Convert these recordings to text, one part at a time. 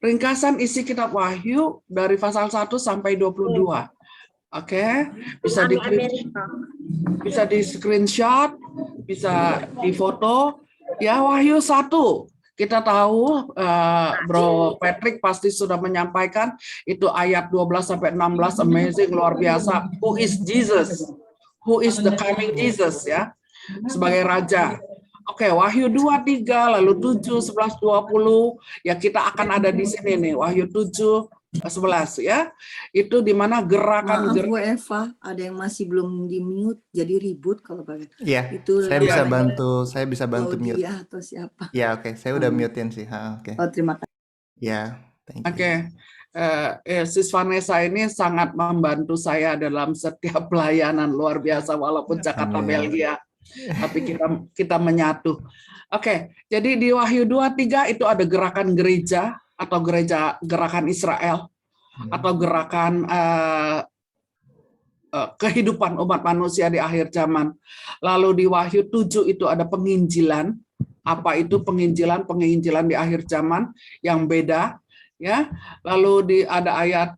ringkasan isi kitab Wahyu dari pasal 1 sampai 22. Oke, bisa di screenshot, bisa difoto. Ya, Wahyu 1. Kita tahu Bro Patrick pasti sudah menyampaikan itu ayat 12 sampai 16 amazing, luar biasa. Who is Jesus? Who is the coming Jesus, ya? Sebagai raja. Oke, Wahyu 2, 3, lalu 7, 11, 20. Ya, kita akan ada di sini nih, Wahyu 7, 11 ya. Itu di mana gerakan. Maaf Bu Eva, ada yang masih belum di-mute, jadi ribut kalau pakai. Iya, Itu saya bisa bantu mute. Claudia atau siapa? Ya, oke, saya udah mutein sih. Oke. Oh, terima kasih. Ya, thank you. Oke. Sis Vanessa ini sangat membantu saya dalam setiap pelayanan, luar biasa, walaupun Jakarta, Belgia. Tapi kita menyatu. Oke, jadi di Wahyu 2:3 itu ada gerakan gereja atau gerakan Israel atau gerakan kehidupan umat manusia di akhir zaman. Lalu di Wahyu 7 itu ada penginjilan. Apa itu penginjilan? Penginjilan di akhir zaman yang beda, ya. Lalu ada ayat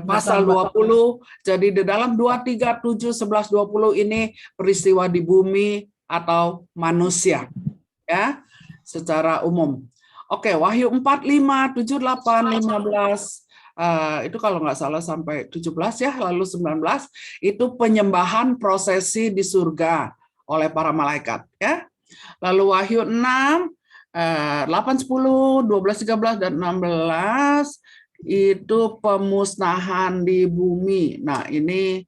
pasal 20, jadi di dalam 2, 3, 7, 11, 20 ini peristiwa di bumi atau manusia, ya, secara umum. Oke, Wahyu 4, 5, 7, 8, 15, itu kalau nggak salah sampai 17 ya, lalu 19, itu penyembahan prosesi di surga oleh para malaikat, ya. Lalu Wahyu 6, 8, 10, 12, 13, dan 16, itu pemusnahan di bumi. Nah, ini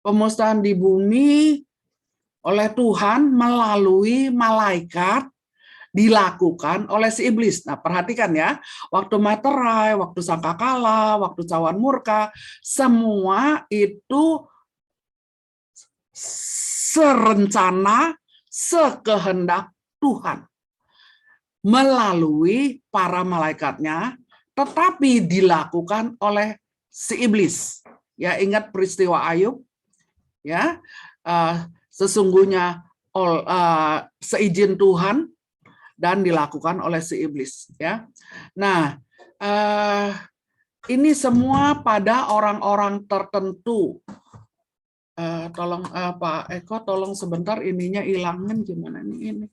pemusnahan di bumi oleh Tuhan melalui malaikat dilakukan oleh si iblis. Nah, perhatikan ya, waktu materai, waktu sangkakala, waktu cawan murka, semua itu serencana, sekehendak Tuhan melalui para malaikatnya, tetapi dilakukan oleh si iblis. Ya, ingat peristiwa Ayub, ya, sesungguhnya seizin Tuhan dan dilakukan oleh si iblis. Ya, nah, ini semua pada orang-orang tertentu. Tolong Pak Eko, tolong sebentar, ininya hilangin gimana nih ini.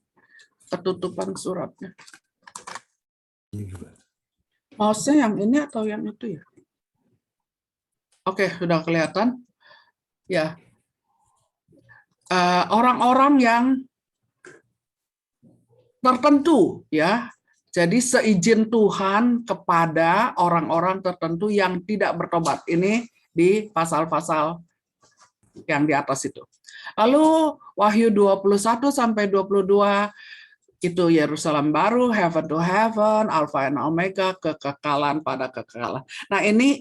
Ketutupan suratnya. Mouse-nya yang ini atau yang itu ya? Oke, sudah kelihatan. Ya, orang-orang yang tertentu, ya. Jadi seizin Tuhan kepada orang-orang tertentu yang tidak bertobat. Ini di pasal-pasal yang di atas itu. Lalu Wahyu 21 sampai 22 itu Yerusalem baru, heaven to heaven, alpha and omega, kekekalan pada kekekalan. Nah, ini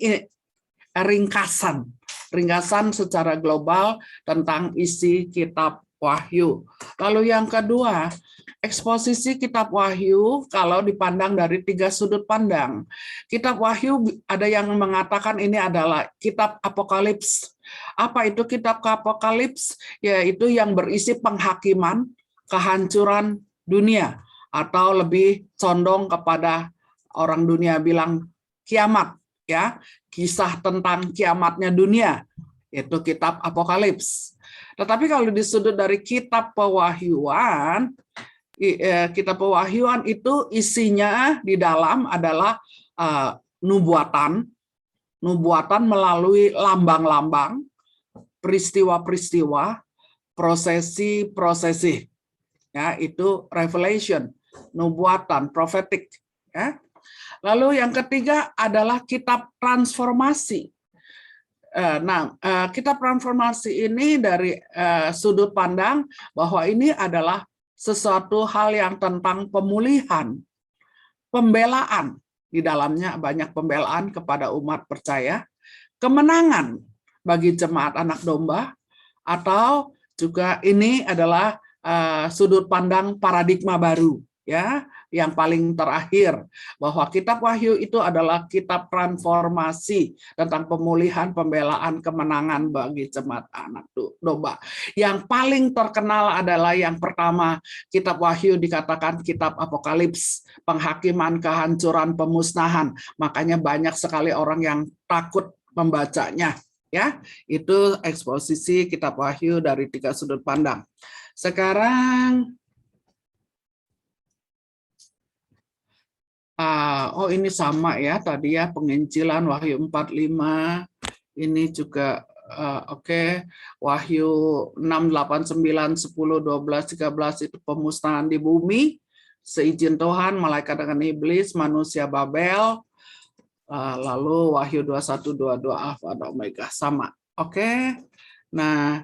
ringkasan secara global tentang isi kitab Wahyu. Lalu yang kedua, eksposisi kitab Wahyu kalau dipandang dari 3 sudut pandang. Kitab Wahyu ada yang mengatakan ini adalah kitab Apokalips. Apa itu kitab Apokalips? Yaitu yang berisi penghakiman, kehancuran dunia, atau lebih condong kepada orang dunia bilang kiamat, ya, kisah tentang kiamatnya dunia, itu kitab Apokalips. Tetapi kalau di sudut dari kitab Pewahyuan, kitab Pewahyuan itu isinya di dalam adalah nubuatan melalui lambang-lambang, peristiwa-peristiwa, prosesi-prosesi. Ya, itu revelation, nubuatan, prophetic. Ya. Lalu yang ketiga adalah kitab transformasi. Nah, kitab transformasi ini dari sudut pandang bahwa ini adalah sesuatu hal yang tentang pemulihan, pembelaan. Di dalamnya banyak pembelaan kepada umat percaya, kemenangan bagi jemaat anak domba, atau juga ini adalah sudut pandang paradigma baru, ya, yang paling terakhir, bahwa kitab Wahyu itu adalah kitab transformasi tentang pemulihan, pembelaan, kemenangan bagi jemaat anak domba. Yang paling terkenal adalah yang pertama, kitab Wahyu dikatakan kitab Apokalips, penghakiman, kehancuran, pemusnahan. Makanya banyak sekali orang yang takut membacanya. Ya, itu eksposisi kitab Wahyu dari 3 sudut pandang. Sekarang, oh ini sama ya tadi ya, penginjilan Wahyu 45, ini juga oke. Wahyu 6, 8, 9, 10, 12, 13 itu pemusnahan di bumi, seizin Tuhan, malaikat dengan iblis, manusia Babel. Lalu Wahyu 21, 22 Alfa dan Omega sama. Oke. Nah,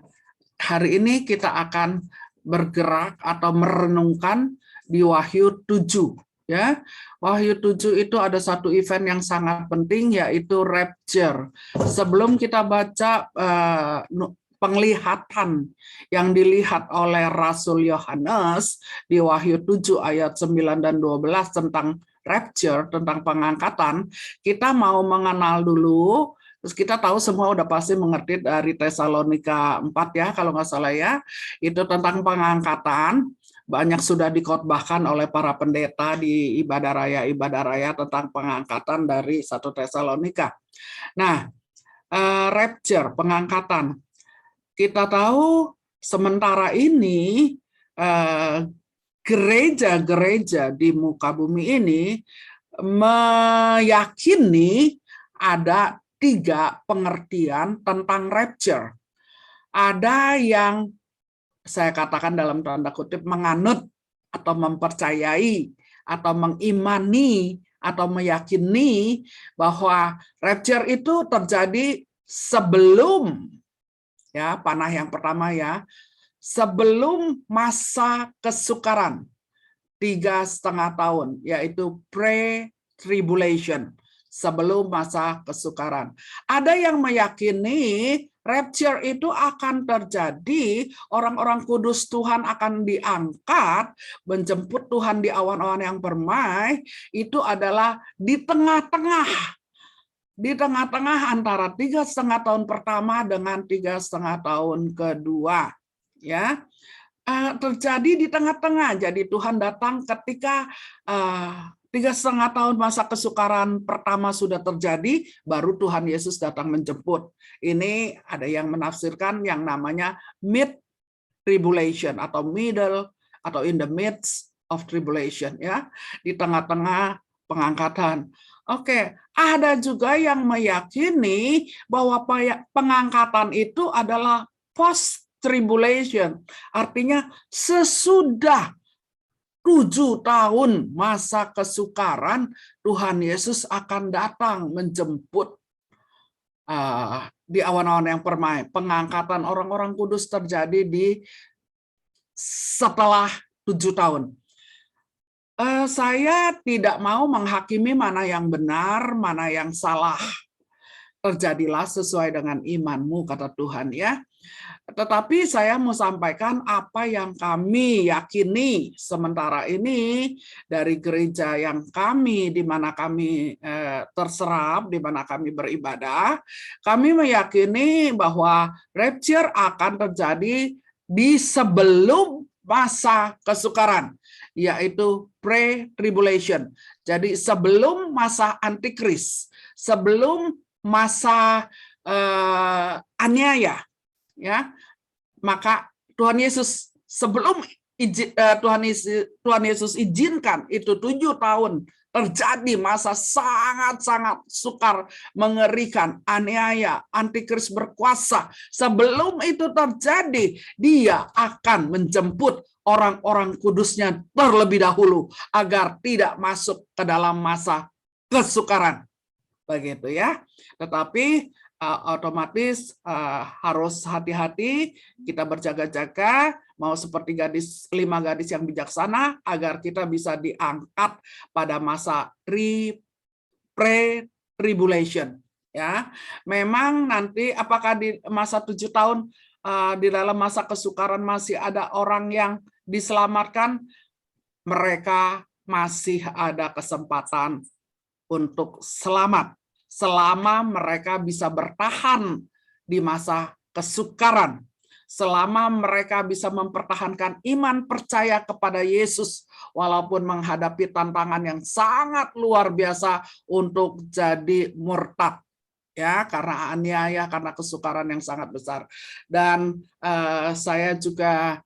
hari ini kita akan bergerak atau merenungkan di Wahyu 7 ya. Wahyu 7 itu ada satu event yang sangat penting, yaitu rapture. Sebelum kita baca penglihatan yang dilihat oleh Rasul Yohanes di Wahyu 7 ayat 9 dan 12 tentang rapture, tentang pengangkatan, kita mau mengenal dulu. Terus kita tahu semua udah pasti mengerti dari Tesalonika 4 ya, kalau nggak salah ya, itu tentang pengangkatan. Banyak sudah dikhotbahkan oleh para pendeta di ibadah raya tentang pengangkatan dari 1 Tesalonika. Nah, rapture, pengangkatan. Kita tahu sementara ini gereja-gereja di muka bumi ini meyakini ada 3 pengertian tentang rapture. Ada yang saya katakan dalam tanda kutip menganut atau mempercayai atau mengimani atau meyakini bahwa rapture itu terjadi sebelum ya, panah yang pertama ya, sebelum masa kesukaran 3,5 tahun, yaitu pre-tribulation, sebelum masa kesukaran. Ada yang meyakini rapture itu akan terjadi, orang-orang kudus Tuhan akan diangkat, menjemput Tuhan di awan-awan yang permai, itu adalah di tengah-tengah antara 3,5 tahun pertama dengan 3,5 tahun kedua. Ya, terjadi di tengah-tengah. Jadi Tuhan datang ketika 3,5 tahun masa kesukaran pertama sudah terjadi, baru Tuhan Yesus datang menjemput. Ini ada yang menafsirkan yang namanya mid tribulation atau middle atau in the midst of tribulation ya, di tengah-tengah pengangkatan. Oke, ada juga yang meyakini bahwa pengangkatan itu adalah post tribulation, artinya sesudah 7 tahun masa kesukaran Tuhan Yesus akan datang menjemput di awan-awan yang permai. Pengangkatan orang-orang kudus terjadi di setelah 7 tahun. Saya tidak mau menghakimi mana yang benar, mana yang salah. Terjadilah sesuai dengan imanmu, kata Tuhan ya. Tetapi saya mau sampaikan apa yang kami yakini sementara ini dari gereja yang kami, di mana kami terserap, di mana kami beribadah. Kami meyakini bahwa rapture akan terjadi di sebelum masa kesukaran, yaitu pre-tribulation. Jadi sebelum masa antikris, sebelum masa aniaya. Ya, maka Tuhan Yesus sebelum Tuhan Yesus izinkan itu 7 tahun terjadi masa sangat-sangat sukar, mengerikan, aniaya, antikris berkuasa. Sebelum itu terjadi, dia akan menjemput orang-orang kudusnya terlebih dahulu agar tidak masuk ke dalam masa kesukaran. Begitu ya. Tetapi otomatis harus hati-hati, kita berjaga-jaga, mau seperti 5 gadis yang bijaksana, agar kita bisa diangkat pada masa pre-tribulation. Ya, memang nanti apakah di masa 7 tahun di dalam masa kesukaran masih ada orang yang diselamatkan? Mereka masih ada kesempatan untuk selamat selama mereka bisa bertahan di masa kesukaran, selama mereka bisa mempertahankan iman percaya kepada Yesus walaupun menghadapi tantangan yang sangat luar biasa untuk jadi murtad, ya, karena aniaya, karena kesukaran yang sangat besar. Dan saya juga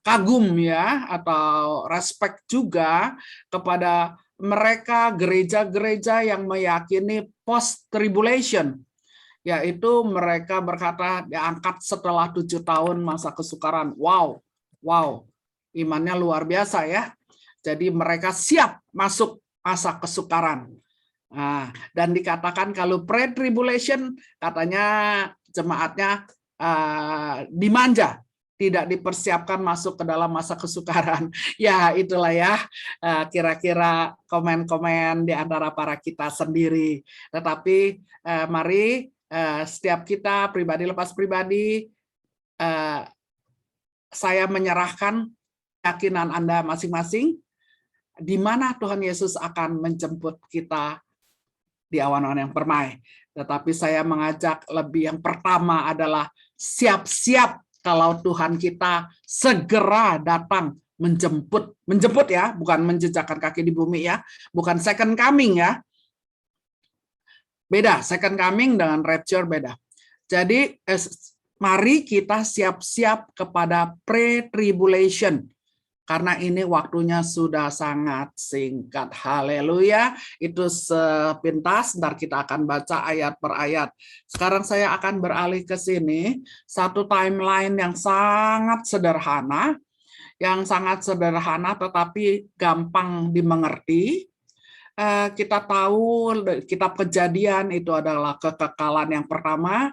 kagum ya, atau respect juga kepada mereka gereja-gereja yang meyakini post tribulation, yaitu mereka berkata diangkat setelah 7 tahun masa kesukaran. Wow, imannya luar biasa ya. Jadi mereka siap masuk masa kesukaran. Nah, dan dikatakan kalau pre-tribulation katanya jemaatnya dimanja, tidak dipersiapkan masuk ke dalam masa kesukaran. Ya, itulah ya kira-kira komen-komen di antara para kita sendiri. Tetapi mari setiap kita pribadi lepas pribadi, saya menyerahkan keyakinan Anda masing-masing di mana Tuhan Yesus akan menjemput kita di awan-awan yang permai. Tetapi saya mengajak lebih yang pertama adalah siap-siap kalau Tuhan kita segera datang menjemput ya, bukan menjejakkan kaki di bumi ya, bukan second coming ya. Beda, second coming dengan rapture beda. Jadi mari kita siap-siap kepada pre-tribulation. Karena ini waktunya sudah sangat singkat. Haleluya. Itu sepintas, ntar kita akan baca ayat per ayat. Sekarang saya akan beralih ke sini. Satu timeline yang sangat sederhana. Tetapi gampang dimengerti. Kita tahu kitab Kejadian itu adalah kekekalan yang pertama.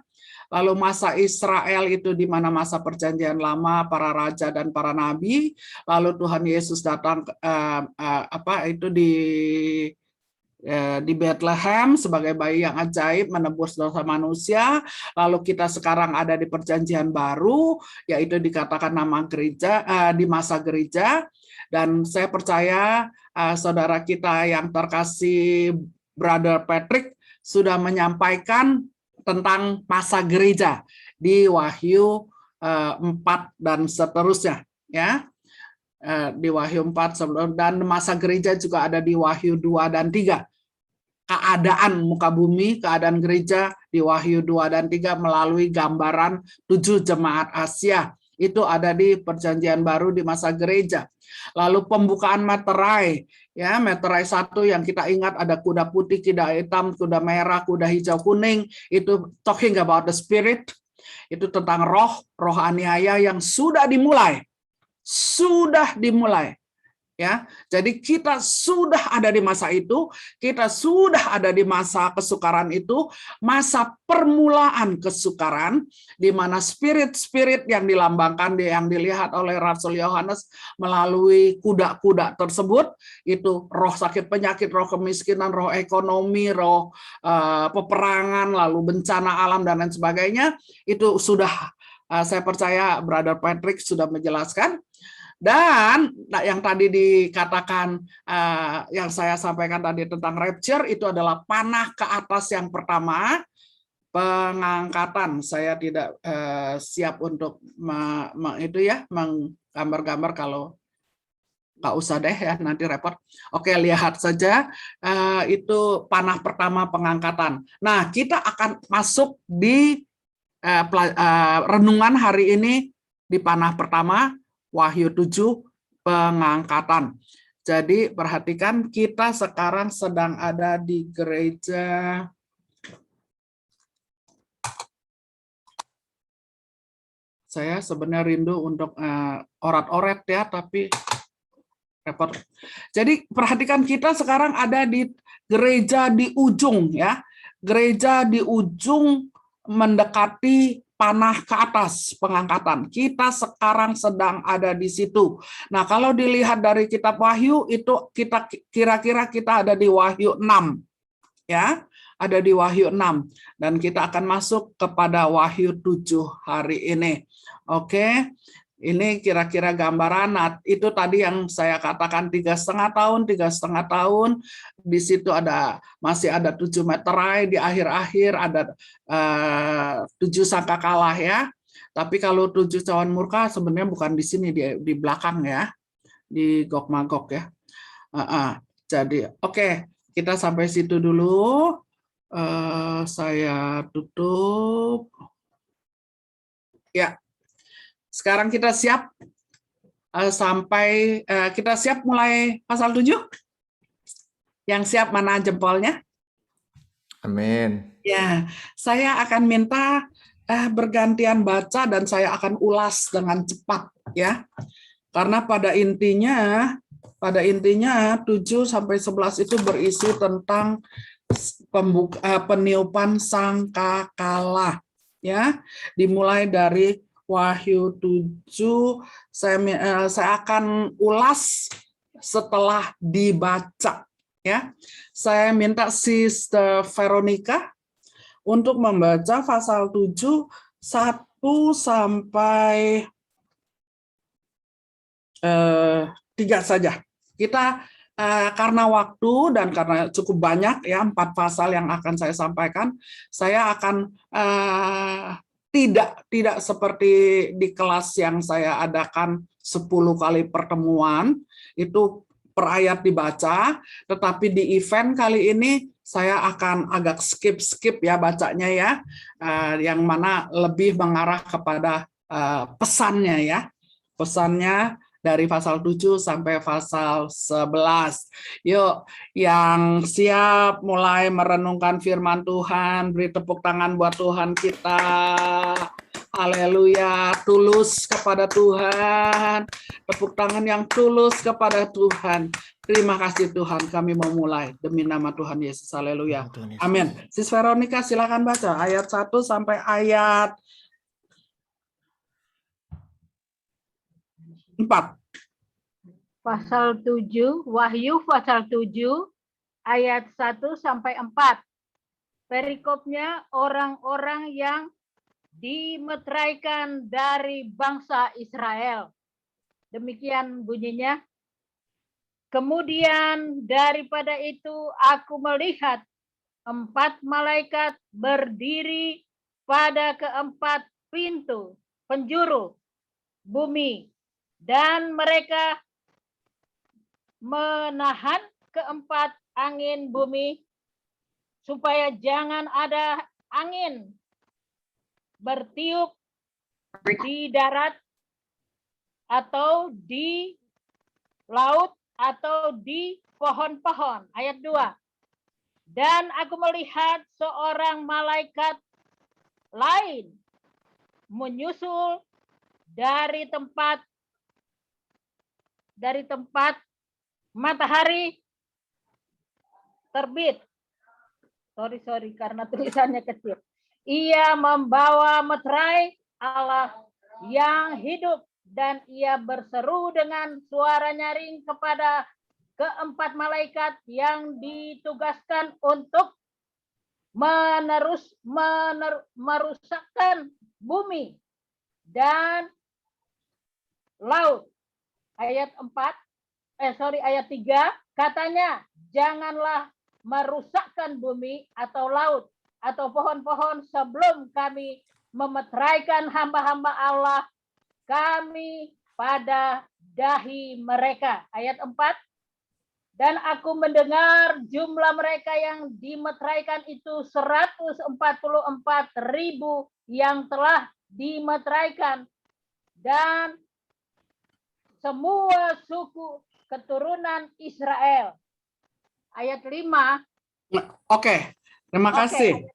Lalu masa Israel itu di mana masa perjanjian lama, para raja dan para nabi. Lalu Tuhan Yesus datang di Bethlehem sebagai bayi yang ajaib menebus dosa manusia. Lalu kita sekarang ada di perjanjian baru, yaitu dikatakan nama gereja di masa gereja. Dan saya percaya saudara kita yang terkasih Brother Patrick sudah menyampaikan tentang masa gereja di Wahyu 4 dan seterusnya ya. Di Wahyu 4 dan masa gereja juga ada di Wahyu 2 dan 3. Keadaan muka bumi, keadaan gereja di Wahyu 2 dan 3 melalui gambaran 7 jemaat Asia. Itu ada di perjanjian baru di masa gereja. Lalu pembukaan meterai, ya, meterai 1 yang kita ingat ada kuda putih, kuda hitam, kuda merah, kuda hijau kuning, itu talking about the spirit, itu tentang roh aniaya yang sudah dimulai, ya. Jadi kita sudah ada di masa itu, kita sudah ada di masa kesukaran itu, masa permulaan kesukaran, di mana spirit-spirit yang dilambangkan, yang dilihat oleh Rasul Yohanes melalui kuda-kuda tersebut, itu roh sakit penyakit, roh kemiskinan, roh ekonomi, roh peperangan, lalu bencana alam dan lain sebagainya, itu sudah saya percaya Brother Patrick sudah menjelaskan. Dan yang tadi dikatakan, yang saya sampaikan tadi tentang rapture, itu adalah panah ke atas yang pertama, pengangkatan. Saya tidak siap untuk menggambar-gambar, kalau nggak usah deh ya, nanti repot. Oke, lihat saja, itu panah pertama pengangkatan. Nah, kita akan masuk di renungan hari ini di panah pertama, Wahyu 7, pengangkatan. Jadi perhatikan, kita sekarang sedang ada di gereja saya sebenarnya rindu untuk orat-oret ya, tapi repot. Jadi perhatikan, kita sekarang ada di gereja di ujung ya. Gereja di ujung mendekati panah ke atas pengangkatan. Kita sekarang sedang ada di situ. Nah, kalau dilihat dari kitab Wahyu itu kita kira-kira kita ada di Wahyu 6. Ya, ada di Wahyu 6 dan kita akan masuk kepada Wahyu 7 hari ini. Oke. Ini kira-kira gambaran. Nah, itu tadi yang saya katakan 3,5 tahun, 3,5 tahun. Di situ masih ada 7 meterai, di akhir-akhir ada 7 sangkakala ya. Tapi kalau 7 cawan murka sebenarnya bukan di sini, di belakang ya, di Gog Magog ya. Jadi oke, kita sampai situ dulu. Saya tutup. Ya, sekarang kita siap kita siap mulai pasal 7. Yang siap mana jempolnya? Amin. Ya, saya akan minta bergantian baca dan saya akan ulas dengan cepat ya. Karena pada intinya 7 sampai 11 itu berisi tentang peniupan sangkakala ya. Dimulai dari Wahyu 7, saya akan ulas setelah dibaca ya. Saya minta Sister Veronica untuk membaca pasal 7 1 sampai 3 saja. Kita karena waktu dan karena cukup banyak ya 4 pasal yang akan saya sampaikan, saya akan tidak seperti di kelas yang saya adakan 10 kali pertemuan itu per ayat dibaca, tetapi di event kali ini saya akan agak skip ya bacanya ya, yang mana lebih mengarah kepada pesannya ya, pesannya dari pasal 7 sampai pasal 11. Yuk, yang siap mulai merenungkan firman Tuhan, beri tepuk tangan buat Tuhan kita. Haleluya, tulus kepada Tuhan. Tepuk tangan yang tulus kepada Tuhan. Terima kasih Tuhan, kami mau mulai demi nama Tuhan Yesus. Haleluya. Amin. Sis Veronica silakan baca ayat 1 sampai ayat 4. Pasal 7, Wahyu pasal 7 ayat 1 sampai 4. Perikopnya orang-orang yang dimeteraikan dari bangsa Israel. Demikian bunyinya. Kemudian daripada itu aku melihat 4 malaikat berdiri pada keempat pintu penjuru bumi, dan mereka menahan keempat angin bumi supaya jangan ada angin bertiup di darat atau di laut atau di pohon-pohon. Ayat 2. Dan aku melihat seorang malaikat lain menyusul dari tempat matahari terbit. Sorry karena tulisannya kecil. Ia membawa meterai Allah yang hidup dan ia berseru dengan suara nyaring kepada keempat malaikat yang ditugaskan untuk merusakkan bumi dan laut. Ayat 3 katanya, janganlah merusakkan bumi atau laut atau pohon-pohon sebelum kami memeteraikan hamba-hamba Allah kami pada dahi mereka. Ayat 4. Dan aku mendengar jumlah mereka yang dimeteraikan itu 144.000 yang telah dimeteraikan, dan semua suku keturunan Israel. Ayat 5. Oke. Terima kasih.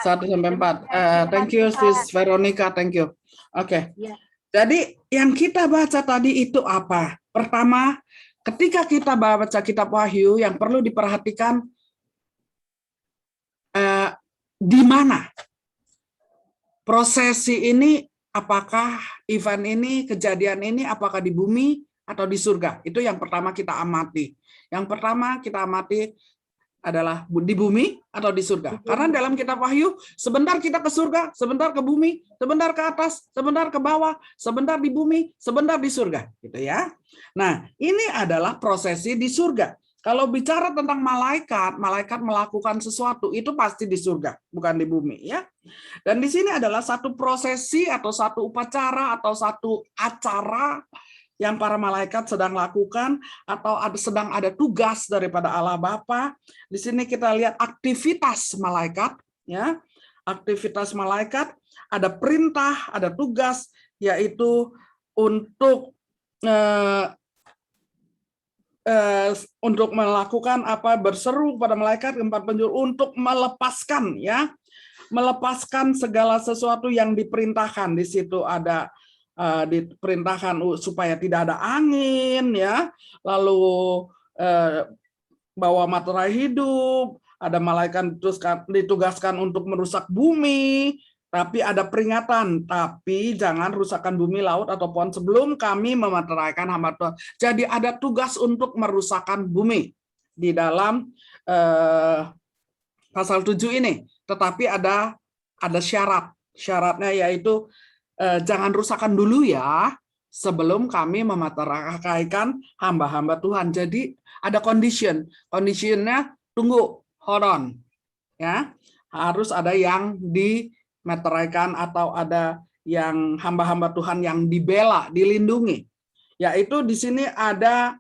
1 sampai 4. Thank you, Sis Veronica. Thank you. Oke. Ya. Jadi yang kita baca tadi itu apa? Pertama, ketika kita baca kitab Wahyu, yang perlu diperhatikan di mana prosesi ini, apakah event ini, kejadian ini, apakah di bumi atau di surga? Itu yang pertama kita amati. Yang pertama kita amati adalah di bumi atau di surga. Karena dalam kitab Wahyu, sebentar kita ke surga, sebentar ke bumi, sebentar ke atas, sebentar ke bawah, sebentar di bumi, sebentar di surga, gitu ya. Nah, ini adalah prosesi di surga. Kalau bicara tentang malaikat, malaikat melakukan sesuatu itu pasti di surga, bukan di bumi, ya. Dan di sini adalah satu prosesi atau satu upacara atau satu acara yang para malaikat sedang lakukan atau sedang ada tugas daripada Allah Bapa. Di sini kita lihat aktivitas malaikat, ya. Aktivitas malaikat, ada perintah, ada tugas, yaitu untuk melakukan apa, berseru kepada malaikat keempat penjuru untuk melepaskan, ya, melepaskan segala sesuatu yang diperintahkan. Di situ ada diperintahkan supaya tidak ada angin, ya, lalu bawa materai hidup, ada malaikat ditugaskan untuk merusak bumi, tapi ada peringatan, tapi jangan rusakkan bumi, laut, atau pohon sebelum kami memateraikan hamba Tuhan. Jadi ada tugas untuk merusakkan bumi di dalam pasal 7 ini, tetapi ada syaratnya, yaitu jangan rusakkan dulu ya sebelum kami memateraikan hamba-hamba Tuhan. Jadi ada conditionnya, tunggu, hold on, ya, harus ada yang dimeteraikan atau ada yang hamba-hamba Tuhan yang dibela, dilindungi, yaitu di sini ada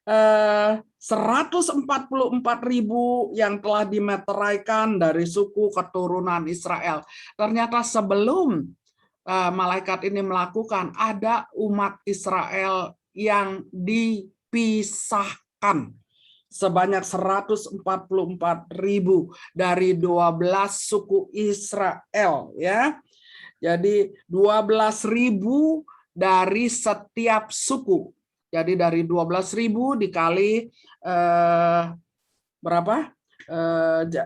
144.000 yang telah dimeteraikan dari suku keturunan Israel. Ternyata sebelum malaikat ini melakukan, ada umat Israel yang dipisahkan sebanyak 144.000 dari 12 suku Israel, ya. Jadi 12.000 dari setiap suku. Jadi dari 12.000 dikali berapa?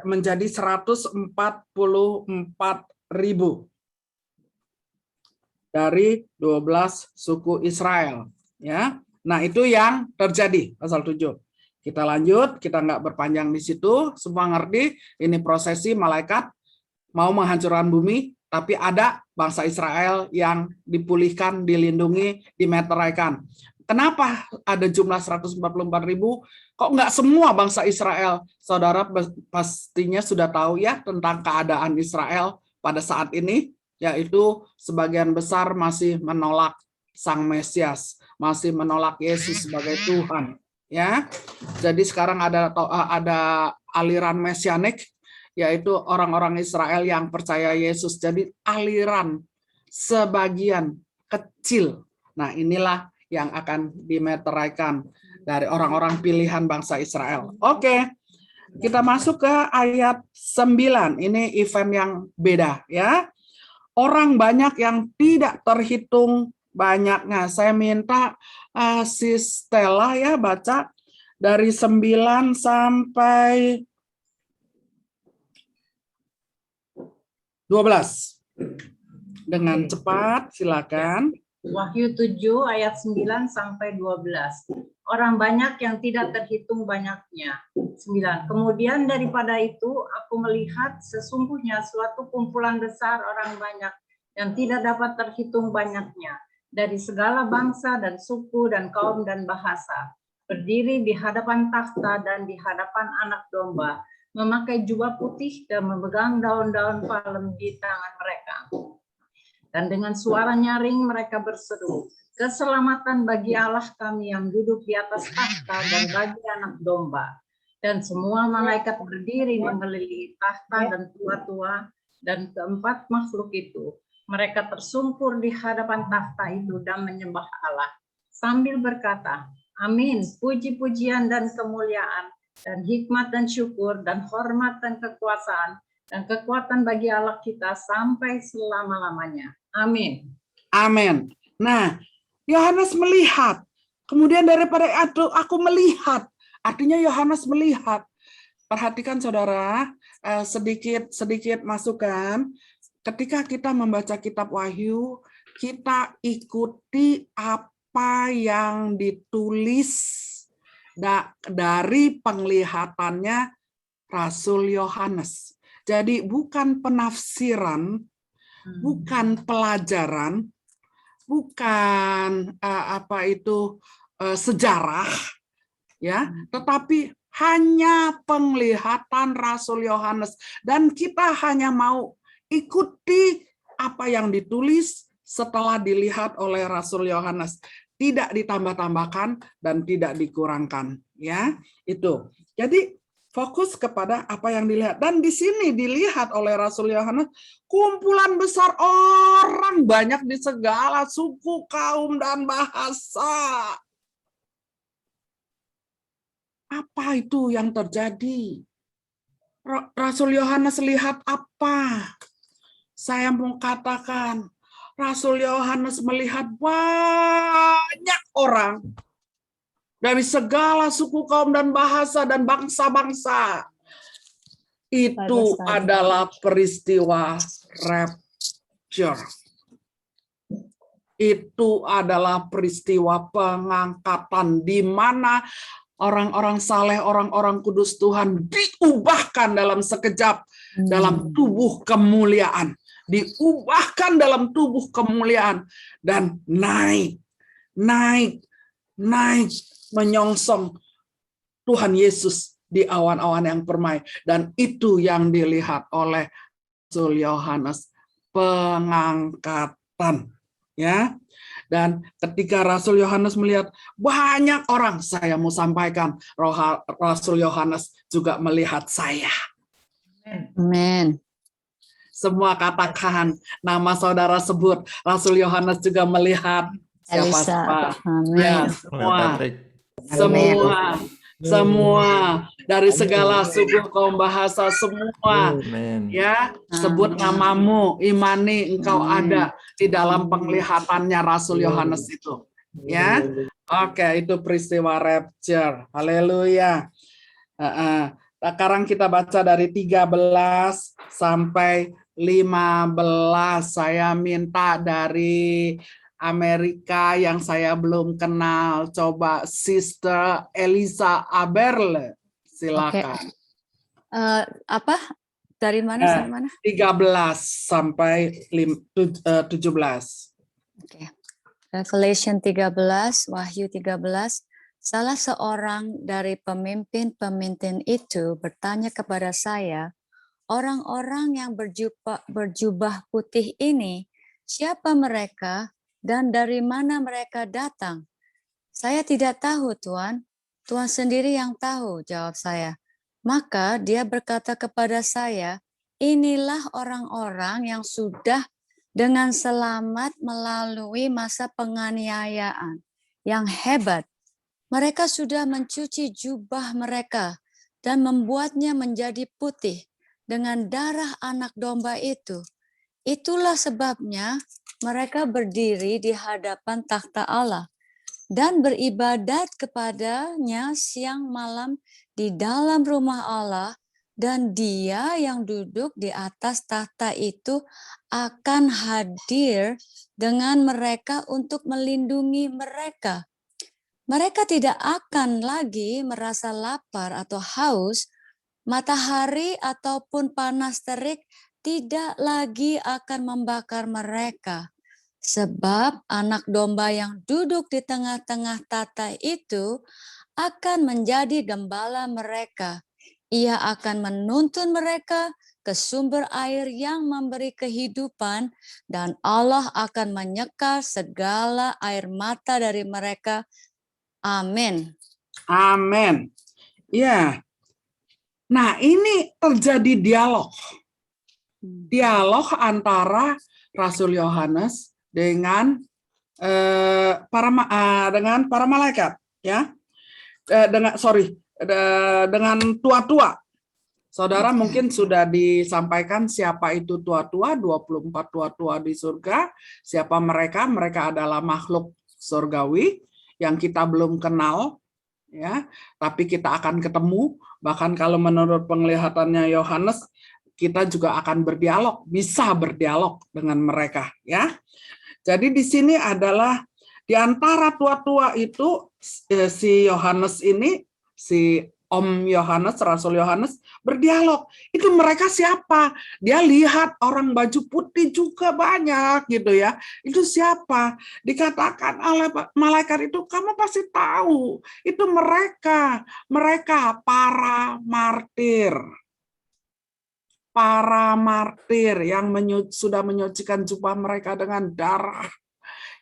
Menjadi 144.000 dari 12 suku Israel, ya. Nah, itu yang terjadi pasal 7. Kita lanjut, kita nggak berpanjang di situ, semua ngerti ini prosesi malaikat mau menghancurkan bumi, tapi ada bangsa Israel yang dipulihkan, dilindungi, dimeteraikan. Kenapa ada jumlah 144.000? Kok nggak semua bangsa Israel? Saudara pastinya sudah tahu ya tentang keadaan Israel pada saat ini, yaitu sebagian besar masih menolak Sang Mesias, masih menolak Yesus sebagai Tuhan, ya. Jadi sekarang ada aliran mesianik, yaitu orang-orang Israel yang percaya Yesus. Jadi aliran sebagian kecil. Nah, inilah yang akan dimeteraikan dari orang-orang pilihan bangsa Israel. Oke. Kita masuk ke ayat 9. Ini event yang beda, ya. Orang banyak yang tidak terhitung banyaknya. Saya minta si Stella ya baca dari 9 sampai 12. Dengan cepat, silakan. Wahyu 7 ayat 9 sampai 12. Orang banyak yang tidak terhitung banyaknya. 9. Kemudian daripada itu aku melihat sesungguhnya suatu kumpulan besar orang banyak yang tidak dapat terhitung banyaknya dari segala bangsa dan suku dan kaum dan bahasa, berdiri di hadapan takhta dan di hadapan Anak Domba, memakai jubah putih dan memegang daun-daun palem di tangan mereka. Dan dengan suara nyaring mereka berseru, keselamatan bagi Allah kami yang duduk di atas takhta dan bagi Anak Domba. Dan semua malaikat berdiri mengelilingi takhta dan tua-tua dan keempat makhluk itu. Mereka tersungkur di hadapan takhta itu dan menyembah Allah sambil berkata, Amin, puji-pujian dan kemuliaan dan hikmat dan syukur dan hormat dan kekuasaan dan kekuatan bagi Allah kita sampai selama-lamanya. Amin. Amin. Nah, Yohanes melihat. Kemudian daripada itu aku melihat. Artinya Yohanes melihat. Perhatikan saudara, sedikit masukan. Ketika kita membaca kitab Wahyu, kita ikuti apa yang ditulis dari penglihatannya Rasul Yohanes. Jadi bukan penafsiran, bukan pelajaran, bukan sejarah, ya, tetapi hanya penglihatan Rasul Yohanes, dan kita hanya mau ikuti apa yang ditulis setelah dilihat oleh Rasul Yohanes, tidak ditambah-tambahkan dan tidak dikurangkan, ya. Itu. Jadi fokus kepada apa yang dilihat, dan di sini dilihat oleh Rasul Yohanes kumpulan besar orang banyak di segala suku, kaum, dan bahasa. Apa itu yang terjadi? Rasul Yohanes lihat apa? Saya mau katakan, Rasul Yohanes melihat banyak orang dari segala suku, kaum, dan bahasa, dan bangsa-bangsa. Itu adalah peristiwa rapture. Itu adalah peristiwa pengangkatan di mana orang-orang saleh, orang-orang kudus Tuhan diubahkan dalam sekejap dalam tubuh kemuliaan. Diubahkan dalam tubuh kemuliaan dan naik menyongsong Tuhan Yesus di awan-awan yang permai, dan itu yang dilihat oleh Rasul Yohanes, pengangkatan, ya. Dan ketika Rasul Yohanes melihat banyak orang, saya mau sampaikan, Rasul Yohanes juga melihat saya. Amin. Semua katakan nama saudara sebut, Rasul Yohanes juga melihat siapa? Ya, semua dari segala suku, kaum, bahasa, semua. Ya, sebut namamu, imani engkau ada di dalam penglihatannya Rasul Yohanes itu. Ya, oke, itu peristiwa rapture. Haleluya. Sekarang kita baca dari 13 sampai 15. Saya minta dari Amerika yang saya belum kenal, coba Sister Elisa Aberle, silakan. Apa? Dari mana sampai mana? 13 sampai 17. Oke. Revelation 13, Wahyu 13. Salah seorang dari pemimpin-pemimpin itu bertanya kepada saya, orang-orang yang berjubah putih ini, siapa mereka? Dan dari mana mereka datang? Saya tidak tahu, Tuan. Tuhan sendiri yang tahu, jawab saya. Maka dia berkata kepada saya, inilah orang-orang yang sudah dengan selamat melalui masa penganiayaan yang hebat. Mereka sudah mencuci jubah mereka dan membuatnya menjadi putih dengan darah anak domba itu. Itulah sebabnya mereka berdiri di hadapan takhta Allah dan beribadat kepadanya siang malam di dalam rumah Allah, dan Dia yang duduk di atas takhta itu akan hadir dengan mereka untuk melindungi mereka. Mereka tidak akan lagi merasa lapar atau haus, matahari ataupun panas terik tidak lagi akan membakar mereka, sebab anak domba yang duduk di tengah-tengah takhta itu akan menjadi gembala mereka. Ia akan menuntun mereka ke sumber air yang memberi kehidupan, dan Allah akan menyeka segala air mata dari mereka. Amin. Amin. Ya. Nah, ini terjadi dialog antara Rasul Yohanes dengan para malaikat, ya, dengan tua-tua. Saudara mungkin sudah disampaikan siapa itu tua-tua, 24 tua-tua di surga. Siapa mereka? Mereka adalah makhluk surgawi yang kita belum kenal, ya, tapi kita akan ketemu. Bahkan kalau menurut penglihatannya Yohanes, kita juga akan berdialog, bisa berdialog dengan mereka, ya. Jadi di sini adalah di antara tua-tua itu si Yohanes ini, si Om Yohanes, Rasul Yohanes berdialog. Itu mereka siapa? Dia lihat orang baju putih juga banyak gitu ya. Itu siapa? Dikatakan oleh malaikat itu, kamu pasti tahu. Itu mereka para martir. Para martir yang sudah menyucikan jubah mereka dengan darah.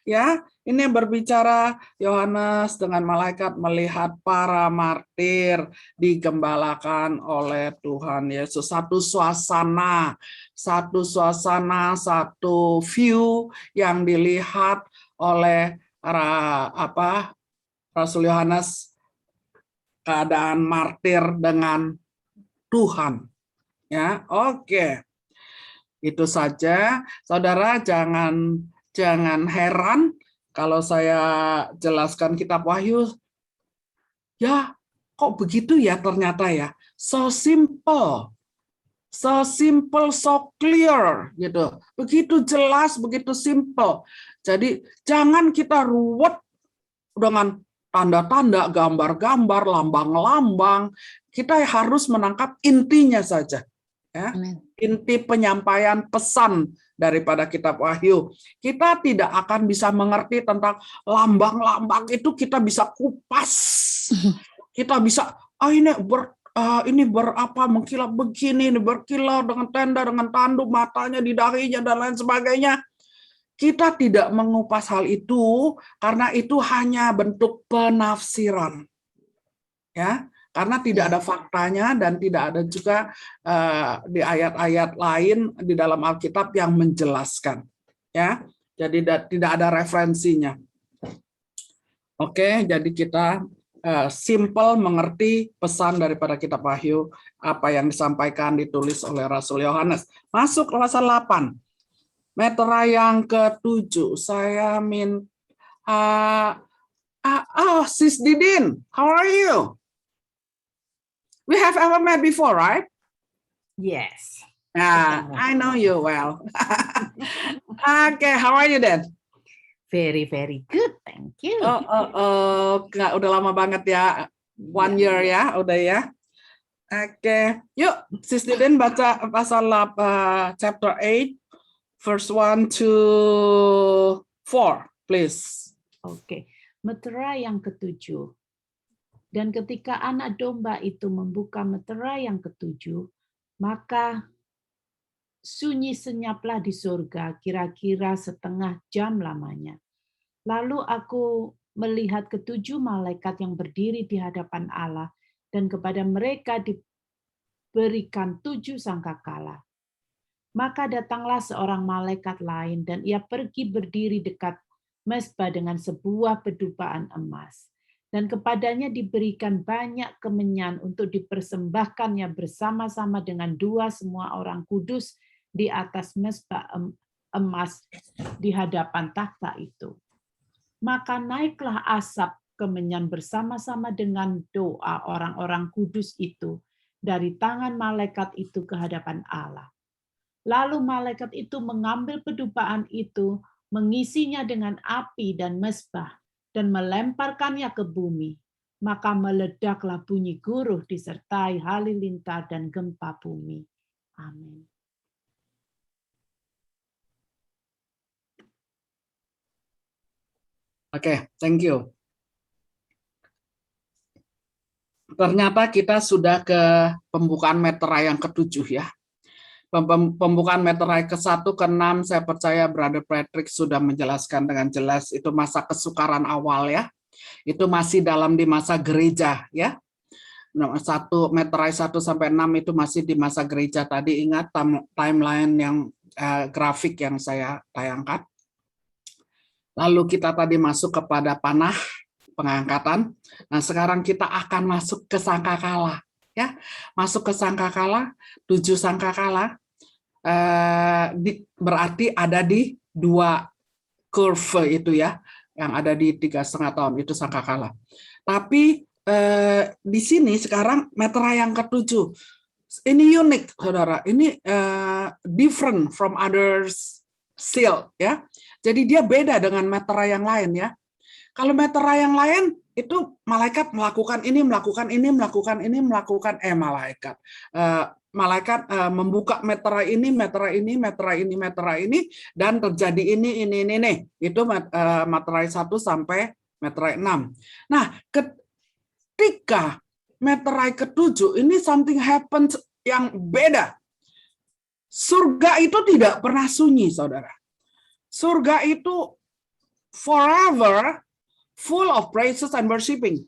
Ya, ini berbicara Yohanes dengan malaikat melihat para martir digembalakan oleh Tuhan Yesus. Satu suasana, satu view yang dilihat oleh Rasul Yohanes, keadaan martir dengan Tuhan. Ya, oke. Itu saja, saudara, jangan heran kalau saya jelaskan kitab Wahyu, ya kok begitu ya ternyata ya, so simple, so clear gitu, begitu jelas, begitu simple. Jadi jangan kita ruwet dengan tanda-tanda, gambar-gambar, lambang-lambang. Kita harus menangkap intinya saja, ya. Amin. Inti penyampaian pesan daripada kitab Wahyu. Kita tidak akan bisa mengerti tentang lambang-lambang itu, kita bisa kupas. Kita bisa, ini berapa, mengkilap begini, ini berkilau dengan tenda, dengan tanduk, matanya di dahinya, dan lain sebagainya. Kita tidak mengupas hal itu, karena itu hanya bentuk penafsiran. Ya, karena tidak ada faktanya dan tidak ada juga di ayat-ayat lain di dalam Alkitab yang menjelaskan, ya. Jadi tidak ada referensinya. Oke, jadi kita simple mengerti pesan daripada kitab Wahyu, apa yang disampaikan ditulis oleh Rasul Yohanes. Masuk ke pasal 8. Meterai yang ke-7. Saya Sis Didin, how are you? We have ever met before, right? Yes. I know you well. Okay, how are you then? Very, very good. Thank you. Nggak, udah lama banget ya. 1 year ya, udah ya. Oke, yuk Sis Didin baca pasal chapter 8, verse 1 to 4, please. Oke. Meterai yang ke-7. Dan ketika anak domba itu membuka meterai yang ke-7, maka sunyi senyaplah di surga, kira-kira setengah jam lamanya. Lalu aku melihat ke-7 malaikat yang berdiri di hadapan Allah, dan kepada mereka diberikan 7 sangkakala. Maka datanglah seorang malaikat lain, dan ia pergi berdiri dekat mezbah dengan sebuah pedupaan emas. Dan kepadanya diberikan banyak kemenyan untuk dipersembahkannya bersama-sama dengan 2 semua orang kudus di atas mezbah emas di hadapan takhta itu. Maka naiklah asap kemenyan bersama-sama dengan doa orang-orang kudus itu dari tangan malaikat itu ke hadapan Allah. Lalu malaikat itu mengambil pedupaan itu, mengisinya dengan api dan mezbah, dan melemparkannya ke bumi, maka meledaklah bunyi guruh disertai halilintar dan gempa bumi. Amin. Oke, thank you. Ternyata kita sudah ke pembukaan meterai yang ke-7 ya. Pembukaan meterai ke-1 ke-6 saya percaya Brother Patrick sudah menjelaskan dengan jelas, itu masa kesukaran awal ya. Itu masih di masa gereja ya. Meterai 1 sampai 6 itu masih di masa gereja. Tadi ingat timeline yang grafik yang saya tayangkan. Lalu kita tadi masuk kepada panah pengangkatan. Nah, sekarang kita akan masuk ke sangkakala. Ya, masuk ke sangkakala, 7 sangkakala, berarti ada di 2 curve itu ya, yang ada di 3,5 tahun itu sangkakala. Tapi di sini sekarang meterai yang ke-7, ini unik, saudara. Ini different from others seal ya. Jadi dia beda dengan meterai yang lain ya. Kalau meterai yang lain itu malaikat melakukan ini, melakukan ini, melakukan ini, melakukan malaikat membuka meterai ini, meterai ini, meterai ini, meterai ini, dan terjadi ini. Itu meterai 1 sampai meterai 6. Nah, ketika meterai ke-7 ini something happens yang beda. Surga itu tidak pernah sunyi, saudara. Surga itu forever full of praises and worshiping.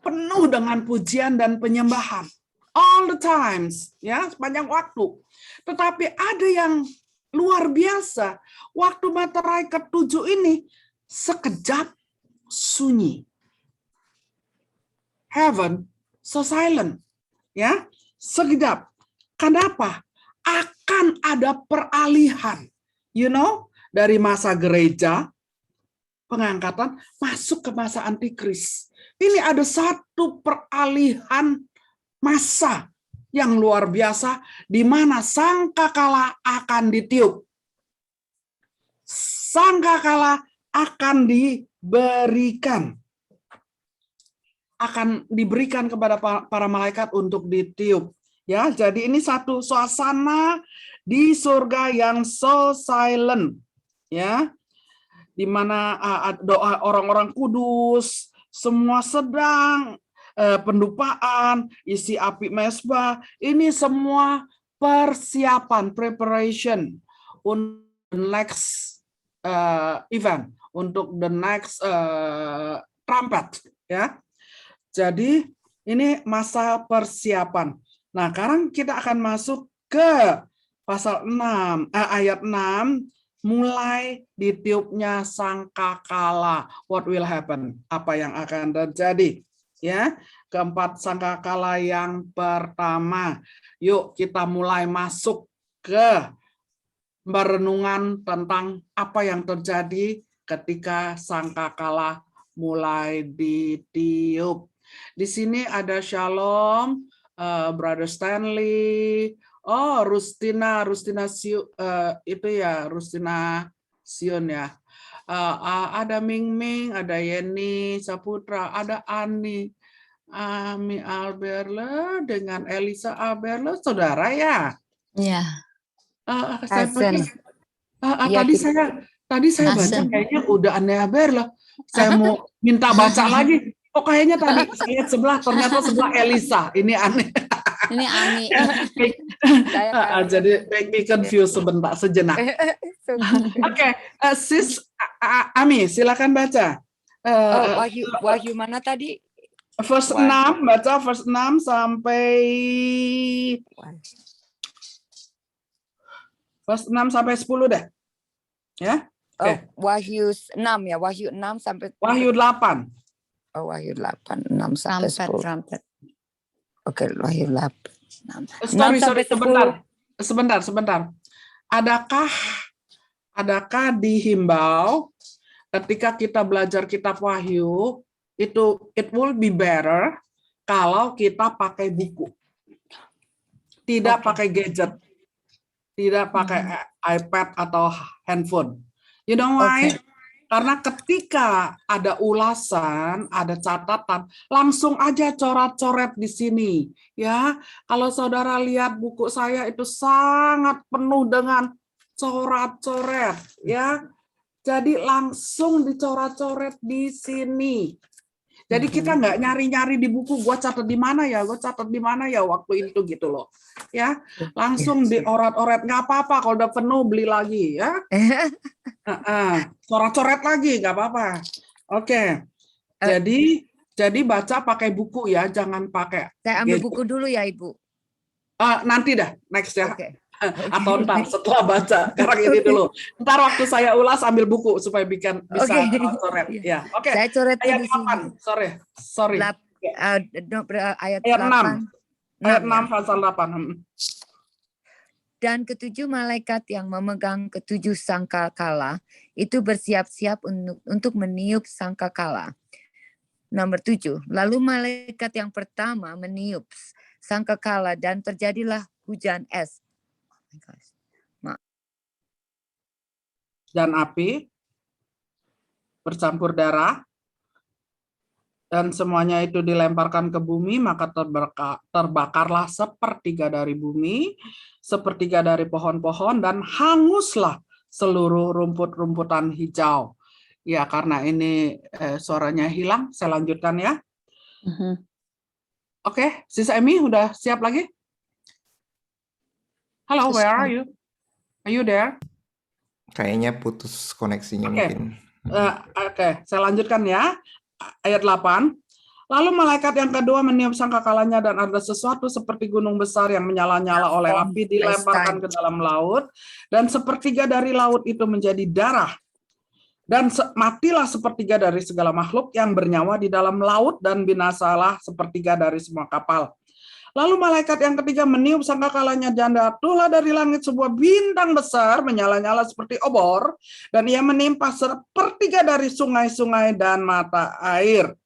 Penuh dengan pujian dan penyembahan. All the times, ya, sepanjang waktu. Tetapi ada yang luar biasa. Waktu meterai ke-7 ini sekejap sunyi. Heaven so silent. Ya, sekejap. Kenapa? Akan ada peralihan, dari masa gereja, pengangkatan, masuk ke masa antikris. Ini ada satu peralihan masa yang luar biasa, di mana sangkakala akan ditiup. Sangkakala akan diberikan. Akan diberikan kepada para malaikat untuk ditiup. Ya, jadi ini satu suasana di surga yang so silent, ya, di mana doa orang-orang kudus, semua sedang pendupaan, isi api mesbah, ini semua persiapan, preparation untuk the next event, untuk the next trumpet, ya. Jadi ini masa persiapan. Nah, sekarang kita akan masuk ke pasal 6, ayat 6, mulai ditiupnya sangkakala. What will happen? Apa yang akan terjadi? Ya, keempat sangkakala yang pertama. Yuk kita mulai masuk ke perenungan tentang apa yang terjadi ketika sangkakala mulai ditiup. Di sini ada Shalom, Brother Stanley, Rustina itu ya, Rustina Sion ya. Ada Ming Ming, ada Yeni Saputra, ada Ani, Ami Alberle dengan Elisa Alberle, saudara ya. Ya. Saya Hasan. tadi saya baca Hasan. kayaknya udah Ane Alberle. Saya mau minta baca lagi. Oh, kayaknya tadi saya sebelah, ternyata sebelah Elisa. Ini aneh. Ini Ami. Jadi make me confused sejenak. Oke, Sis Ami, silakan baca. Wahyu mana tadi? Verse 6, baca verse 6 sampai verse 6 sampai 10 deh. Ya. Oke. Wahyu 6 ya, Wahyu 6 sampai Wahyu 8. Wahyu 8, 6 sampai 10. Trumpet. Oke, Wahyu 8. Sorry, sebentar. Adakah dihimbau ketika kita belajar kitab Wahyu itu it will be better kalau kita pakai buku. Tidak pakai gadget. Tidak pakai iPad atau handphone. You know why? Karena ketika ada ulasan, ada catatan, langsung aja coret-coret di sini. Ya, kalau saudara lihat buku saya itu sangat penuh dengan coret-coret. Ya, jadi langsung dicoret-coret di sini. Jadi kita nggak nyari-nyari di buku, gue catat di mana ya, waktu itu gitu loh. Ya, langsung dioret-oret, nggak apa-apa kalau udah penuh beli lagi ya. Coret-coret lagi nggak apa-apa. Oke. Jadi baca pakai buku ya, jangan pakai. Saya ambil buku dulu ya, Ibu. Nanti dah, next ya. Oke. Atau ntar setelah baca, sekarang ini dulu. Ntar waktu saya ulas ambil buku supaya bisa coret. Ya, oke. Saya coret Ayat di 8. sini. Sorry. Ayat 6. 8. Ayat 6 pasal 8. Dan ketujuh malaikat yang memegang ketujuh sangkakala itu bersiap-siap untuk meniup sangkakala. Nomor 7. Lalu malaikat yang pertama meniup sangkakala dan terjadilah hujan es. Dan api bercampur darah dan semuanya itu dilemparkan ke bumi, maka terbakarlah sepertiga dari bumi, sepertiga dari pohon-pohon, dan hanguslah seluruh rumput-rumputan hijau. Ya, karena ini suaranya hilang, saya lanjutkan ya. Oke, Sis Emi udah siap lagi? Hello, where are you? Are you there? Kayaknya putus koneksinya Oke. mungkin. Oke, saya lanjutkan ya. Ayat 8. Lalu malaikat yang kedua meniup sangkakalanya dan ada sesuatu seperti gunung besar yang menyala-nyala oleh api dilemparkan ke dalam laut, dan sepertiga dari laut itu menjadi darah. Dan matilah sepertiga dari segala makhluk yang bernyawa di dalam laut, dan binasalah sepertiga dari semua kapal. Lalu malaikat yang ketiga meniup sangkakalanya dan jatuhlah dari langit sebuah bintang besar menyala-nyala seperti obor, dan ia menimpa sepertiga dari sungai-sungai dan mata air.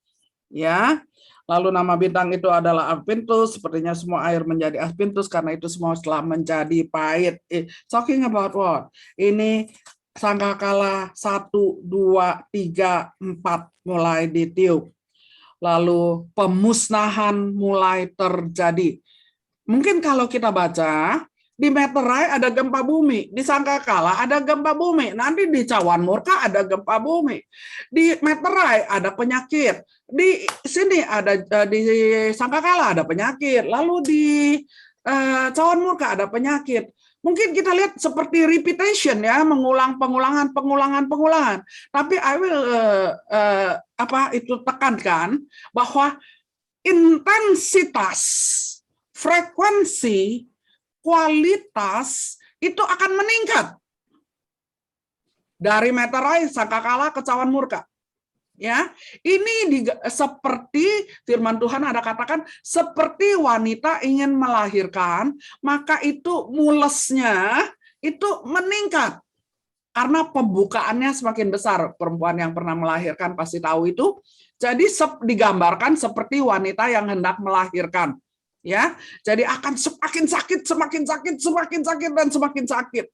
Ya, lalu nama bintang itu adalah Aspintus. Sepertinya semua air menjadi Aspintus karena itu semua telah menjadi pahit. Talking about what? Ini sangkakala 1, 2, 3, 4 mulai ditiup. Lalu pemusnahan mulai terjadi. Mungkin kalau kita baca, di Meterai ada gempa bumi, di Sangkakala ada gempa bumi, nanti di Cawan Murka ada gempa bumi, di Meterai ada penyakit, di sini ada di Sangkakala ada penyakit, lalu di Cawan Murka ada penyakit. Mungkin kita lihat seperti repetition ya, pengulangan. Tapi I will tekankan bahwa intensitas, frekuensi, kualitas itu akan meningkat dari Meterai, Sangkakala ke Cawan Murka. Ya, ini seperti firman Tuhan ada katakan seperti wanita ingin melahirkan, maka itu mulesnya itu meningkat karena pembukaannya semakin besar. Perempuan yang pernah melahirkan pasti tahu itu. Jadi digambarkan seperti wanita yang hendak melahirkan. Ya, jadi akan semakin sakit dan semakin sakit.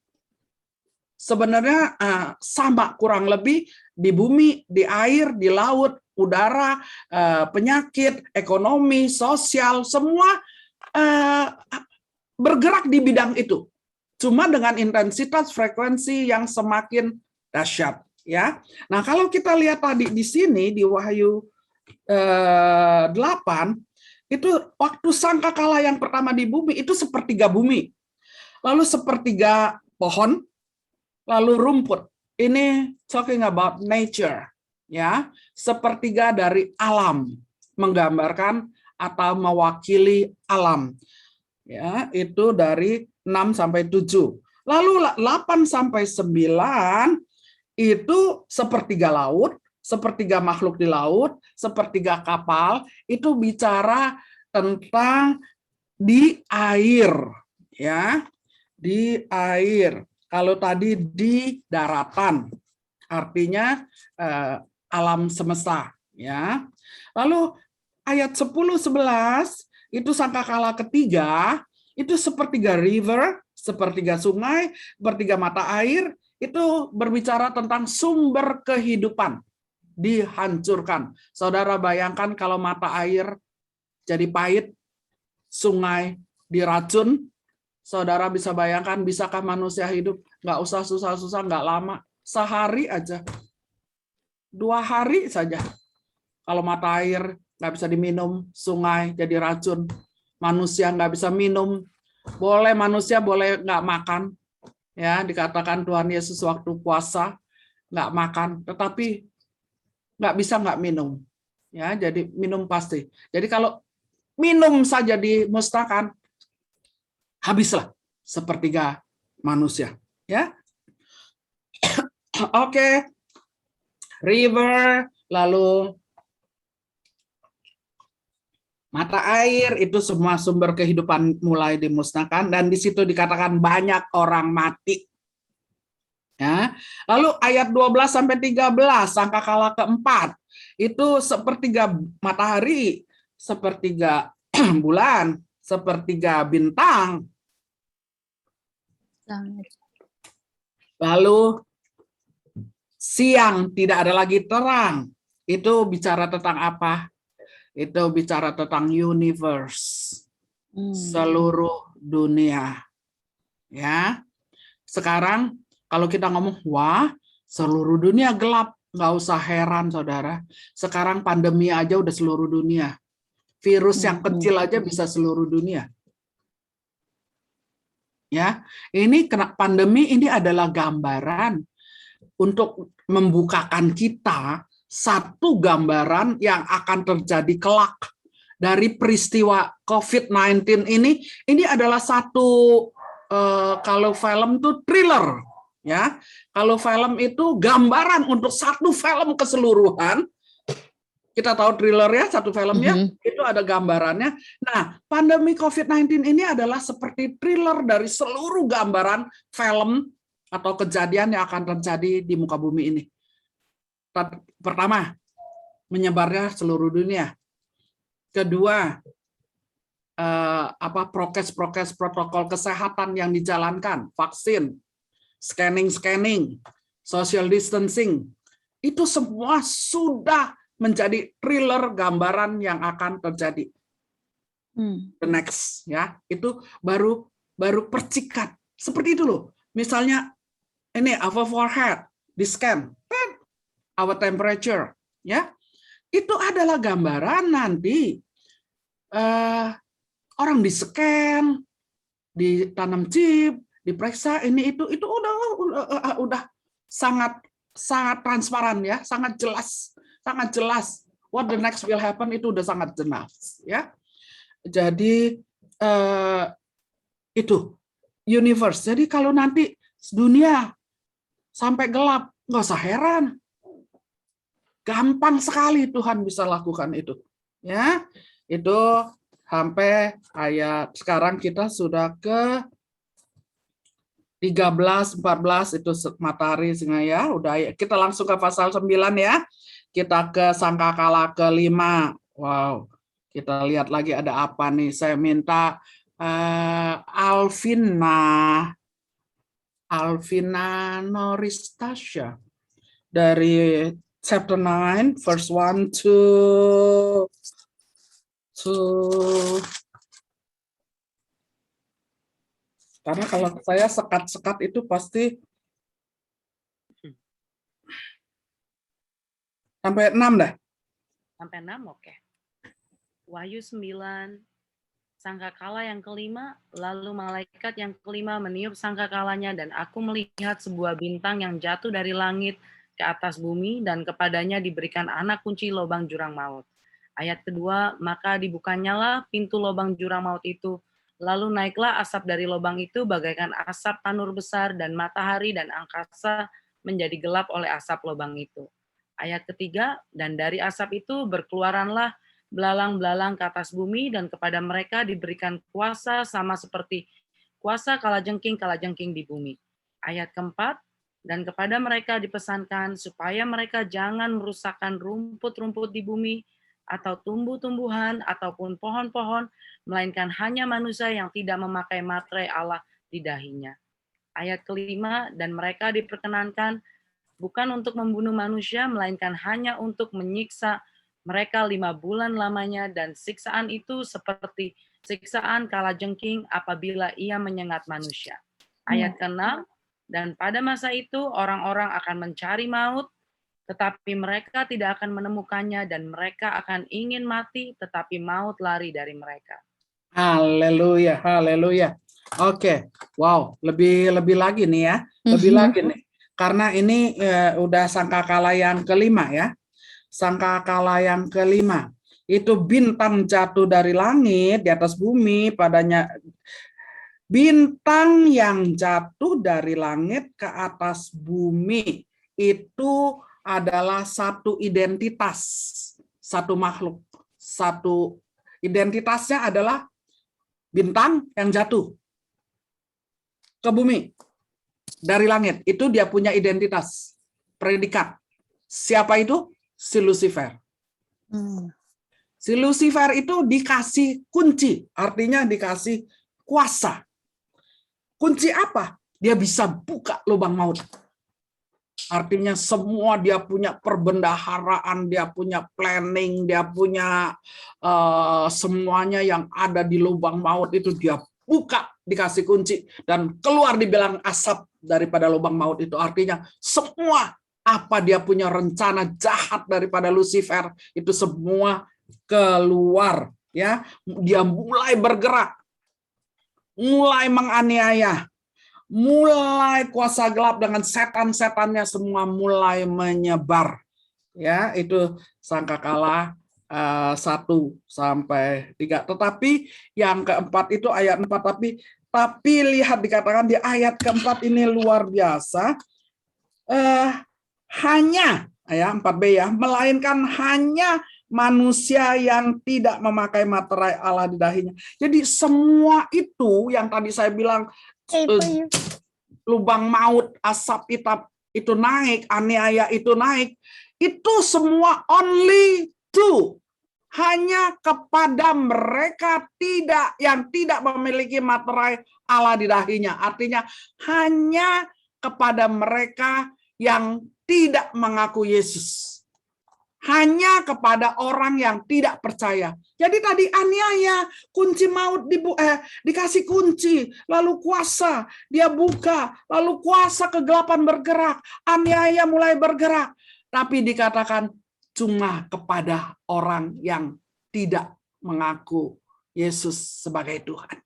Sebenarnya sama kurang lebih di bumi, di air, di laut, udara, penyakit, ekonomi, sosial, semua bergerak di bidang itu. Cuma dengan intensitas frekuensi yang semakin dahsyat. Ya, nah kalau kita lihat tadi di sini di Wahyu 8. Itu waktu sangkakala yang pertama di bumi itu sepertiga bumi, lalu sepertiga pohon, lalu rumput. Ini talking about nature, ya, sepertiga dari alam, menggambarkan atau mewakili alam. Ya, itu dari 6 sampai 7. Lalu 8 sampai 9 itu sepertiga laut, sepertiga makhluk di laut, sepertiga kapal, itu bicara tentang di air, ya, di air. Kalau tadi di daratan, artinya alam semesta, ya. Lalu ayat 10-11 itu sangkakala ketiga, itu sepertiga river, sepertiga sungai, sepertiga mata air, itu berbicara tentang sumber kehidupan dihancurkan. Saudara bayangkan kalau mata air jadi pahit, sungai diracun, saudara bisa bayangkan bisakah manusia hidup? Nggak usah susah-susah, nggak lama, sehari aja, 2 hari saja. Kalau mata air nggak bisa diminum, sungai jadi racun, manusia nggak bisa minum, boleh manusia boleh nggak makan, ya dikatakan Tuhan Yesus waktu puasa nggak makan, tetapi nggak bisa nggak minum, ya jadi minum pasti. Jadi kalau minum saja dimusnahkan, habislah sepertiga manusia, ya. Oke, river, lalu mata air, itu semua sumber kehidupan mulai dimusnahkan, dan di situ dikatakan banyak orang mati. Ya. Lalu ayat 12 sampai 13 sangkakala keempat itu sepertiga matahari, sepertiga bulan, sepertiga bintang. Lalu siang tidak ada lagi terang. Itu bicara tentang apa? Itu bicara tentang universe, seluruh dunia. Ya. Sekarang kalau kita ngomong, wah, seluruh dunia gelap, nggak usah heran, saudara. Sekarang pandemi aja udah seluruh dunia. Virus yang kecil aja bisa seluruh dunia. Ya, ini pandemi ini adalah gambaran untuk membukakan kita satu gambaran yang akan terjadi kelak dari peristiwa COVID-19 ini. Ini adalah satu kalau film tuh thriller, ya. Kalau film itu gambaran untuk satu film keseluruhan. Kita tahu thriller ya, satu filmnya itu ada gambarannya. Nah, pandemi COVID-19 ini adalah seperti thriller dari seluruh gambaran film atau kejadian yang akan terjadi di muka bumi ini. Pertama, menyebarnya seluruh dunia. Kedua, prokes protokol kesehatan yang dijalankan, vaksin, scanning, social distancing, itu semua sudah menjadi thriller gambaran yang akan terjadi. The next, ya, itu baru percikan seperti itu loh. Misalnya ini our forehead di scan, our temperature, ya, itu adalah gambaran nanti. Orang di-scan, ditanam chip, diperiksa ini itu udah sangat transparan ya, sangat jelas what the next will happen, itu udah sangat jelas ya. Jadi itu universe. Jadi kalau nanti dunia sampai gelap, nggak usah heran. Gampang sekali Tuhan bisa lakukan itu. Ya, itu sampai ayat sekarang kita sudah ke 13, 14 itu matahari singa ya. Udah kita langsung ke pasal 9 ya. Kita ke sangkakala kelima. Wow. Kita lihat lagi ada apa nih. Saya minta Alvina Noristasya dari chapter 9 verse 1 to karena kalau saya sekat-sekat itu pasti sampai 6 dah. Sampai 6, oke. Wahyu 9, sangkakala yang kelima, lalu malaikat yang kelima meniup sangkakalanya, dan aku melihat sebuah bintang yang jatuh dari langit ke atas bumi, dan kepadanya diberikan anak kunci lubang jurang maut. Ayat kedua, maka dibukanyalah pintu lubang jurang maut itu, lalu naiklah asap dari lubang itu bagaikan asap tanur besar, dan matahari dan angkasa menjadi gelap oleh asap lubang itu. Ayat ketiga, dan dari asap itu berkeluaranlah belalang-belalang ke atas bumi, dan kepada mereka diberikan kuasa sama seperti kuasa kalajengking di bumi. Ayat keempat, dan kepada mereka dipesankan supaya mereka jangan merusakkan rumput-rumput di bumi, atau tumbuh-tumbuhan, ataupun pohon-pohon, melainkan hanya manusia yang tidak memakai materai Allah di dahinya. Ayat kelima, dan mereka diperkenankan bukan untuk membunuh manusia, melainkan hanya untuk menyiksa mereka 5 bulan lamanya, dan siksaan itu seperti siksaan kalajengking apabila ia menyengat manusia. Ayat ke-6, dan pada masa itu orang-orang akan mencari maut, tetapi mereka tidak akan menemukannya, dan mereka akan ingin mati, tetapi maut lari dari mereka. Haleluya, haleluya. Oke, wow, lebih lagi nih ya, lebih lagi nih. Karena ini udah sangkakala yang kelima ya. Sangkakala yang kelima itu bintang jatuh dari langit di atas bumi padanya. Bintang yang jatuh dari langit ke atas bumi itu adalah satu identitas, satu makhluk, satu identitasnya adalah bintang yang jatuh ke bumi dari langit. Itu dia punya identitas, predikat. Siapa itu? Si Lucifer. Si Lucifer itu dikasih kunci, artinya dikasih kuasa. Kunci apa? Dia bisa buka lubang maut. Artinya semua dia punya perbendaharaan, dia punya planning, dia punya semuanya yang ada di lubang maut itu dia buka, dikasih kunci, dan keluar dibilang asap daripada lubang maut itu. Artinya semua apa dia punya rencana jahat daripada Lucifer itu semua keluar, ya. Dia mulai bergerak, mulai menganiaya, mulai kuasa gelap dengan setan-setannya semua mulai menyebar, ya. Itu sangkakala 1 sampai 3. Tetapi yang keempat itu ayat 4, tapi lihat dikatakan di ayat keempat ini luar biasa, hanya ya 4b ya, melainkan hanya manusia yang tidak memakai materai Allah di dahinya. Jadi semua itu yang tadi saya bilang, lubang maut, asap hitam itu naik, aniaya itu naik, itu semua only to, hanya kepada mereka yang tidak memiliki materai Allah di dahinya. Artinya hanya kepada mereka yang tidak mengaku Yesus. Hanya kepada orang yang tidak percaya. Jadi tadi aniaya, kunci maut dikasih kunci, lalu kuasa dia buka, lalu kuasa kegelapan bergerak, aniaya mulai bergerak. Tapi dikatakan cuma kepada orang yang tidak mengaku Yesus sebagai Tuhan.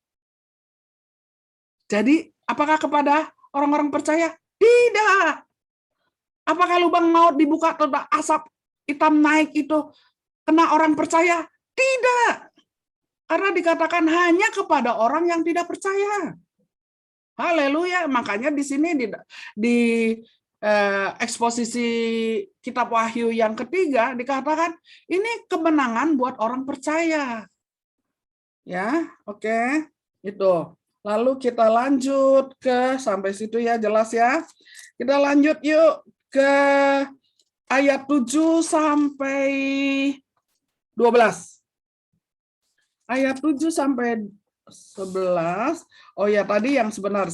Jadi apakah kepada orang-orang percaya? Tidak. Apakah lubang maut dibuka atau asap hitam naik itu kena orang percaya? Tidak. Karena dikatakan hanya kepada orang yang tidak percaya. Haleluya. Makanya di sini di eksposisi kitab Wahyu yang ketiga dikatakan ini kemenangan buat orang percaya. Ya, oke. Itu. Lalu kita lanjut ke sampai situ ya, jelas ya. Kita lanjut yuk ke ayat 7 sampai 12. Ayat 7 sampai 11. Oh ya, tadi yang sebentar.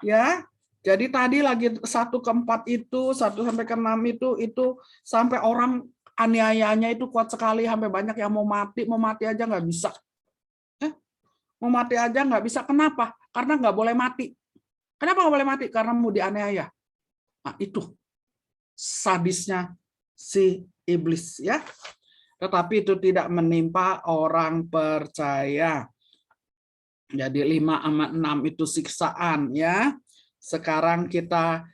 Ya. Jadi tadi lagi 1 ke 4 itu, 1 sampai ke 6 itu sampai orang aniayanya itu kuat sekali, sampai banyak yang mau mati aja nggak bisa. Mau mati aja nggak bisa. Kenapa? Karena nggak boleh mati. Kenapa nggak boleh mati? Karena mau dianiaya. Nah, itu sadisnya si iblis, ya. Tetapi itu tidak menimpa orang percaya. Jadi 5 sama 6 itu siksaan, ya. Sekarang kita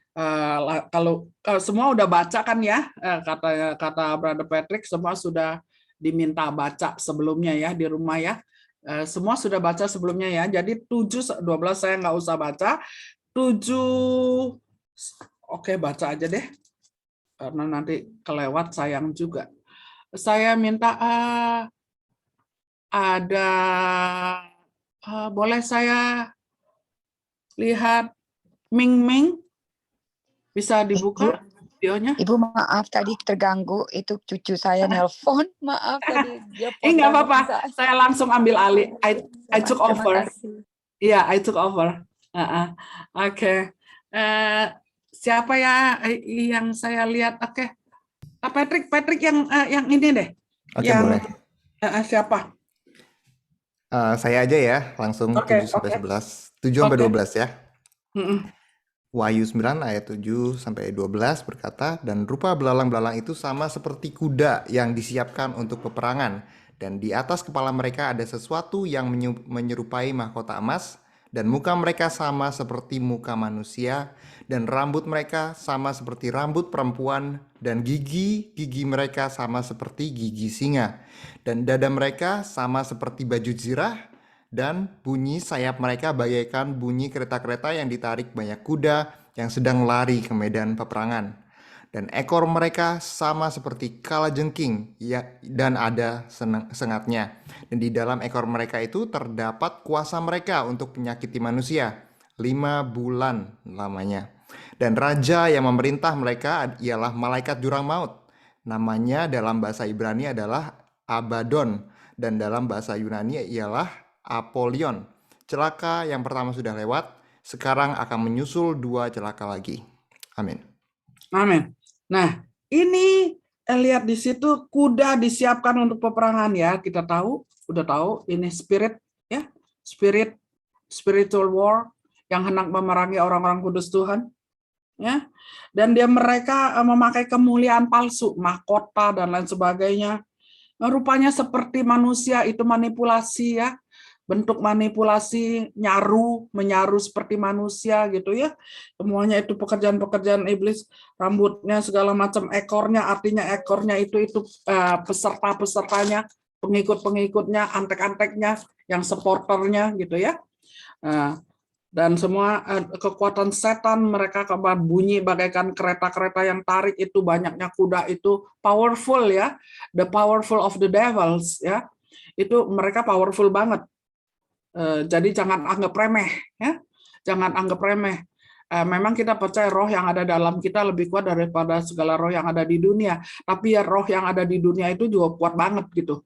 kalau semua udah baca kan ya, kata Brother Patrick, semua sudah diminta baca sebelumnya ya di rumah ya. Semua sudah baca sebelumnya ya. Jadi 7, 12 saya nggak usah baca. 7, oke, baca aja deh. Karena nanti kelewat sayang juga. Saya minta boleh saya lihat Ming, bisa dibuka videonya? Ibu maaf tadi terganggu, itu cucu saya nelpon. Maaf tadi dia Nggak apa-apa, saya langsung ambil alih. I took over. Iya, I took over. Oke. Siapa ya yang saya lihat? Oke. Patrick yang ini deh. Oke, boleh. Siapa? Saya aja ya, langsung 7 sampai 11. 7 sampai 12 ya. Wahyu 9 ayat 7 sampai 12 berkata, dan rupa belalang-belalang itu sama seperti kuda yang disiapkan untuk peperangan, dan di atas kepala mereka ada sesuatu yang menyerupai mahkota emas, dan muka mereka sama seperti muka manusia, dan rambut mereka sama seperti rambut perempuan, dan gigi mereka sama seperti gigi singa, dan dada mereka sama seperti baju zirah, dan bunyi sayap mereka bagaikan bunyi kereta-kereta yang ditarik banyak kuda yang sedang lari ke medan peperangan. Dan ekor mereka sama seperti kalajengking dan ada sengatnya. Dan di dalam ekor mereka itu terdapat kuasa mereka untuk menyakiti manusia 5 bulan lamanya. Dan raja yang memerintah mereka ialah malaikat jurang maut. Namanya dalam bahasa Ibrani adalah Abaddon, dan dalam bahasa Yunani ialah Apollyon. Celaka yang pertama sudah lewat, sekarang akan menyusul 2 celaka lagi. Amin. Amin. Nah, ini lihat di situ kuda disiapkan untuk peperangan ya. Kita tahu, udah tahu ini spirit ya, spiritual war yang hendak memerangi orang-orang kudus Tuhan. Ya. Dan mereka memakai kemuliaan palsu, mahkota dan lain sebagainya. Rupanya seperti manusia, itu manipulasi ya. Bentuk manipulasi, menyaru seperti manusia gitu ya. Semuanya itu pekerjaan-pekerjaan iblis, rambutnya segala macam, ekornya, artinya ekornya itu peserta-pesertanya, pengikut-pengikutnya, antek-anteknya, yang supporternya gitu ya. Dan semua kekuatan setan mereka bunyi bagaikan kereta-kereta yang tarik, itu banyaknya kuda, itu powerful ya, the powerful of the devils ya. Itu mereka powerful banget. Jadi jangan anggap remeh ya, jangan anggap remeh. Memang kita percaya roh yang ada dalam kita lebih kuat daripada segala roh yang ada di dunia, tapi ya roh yang ada di dunia itu juga kuat banget gitu.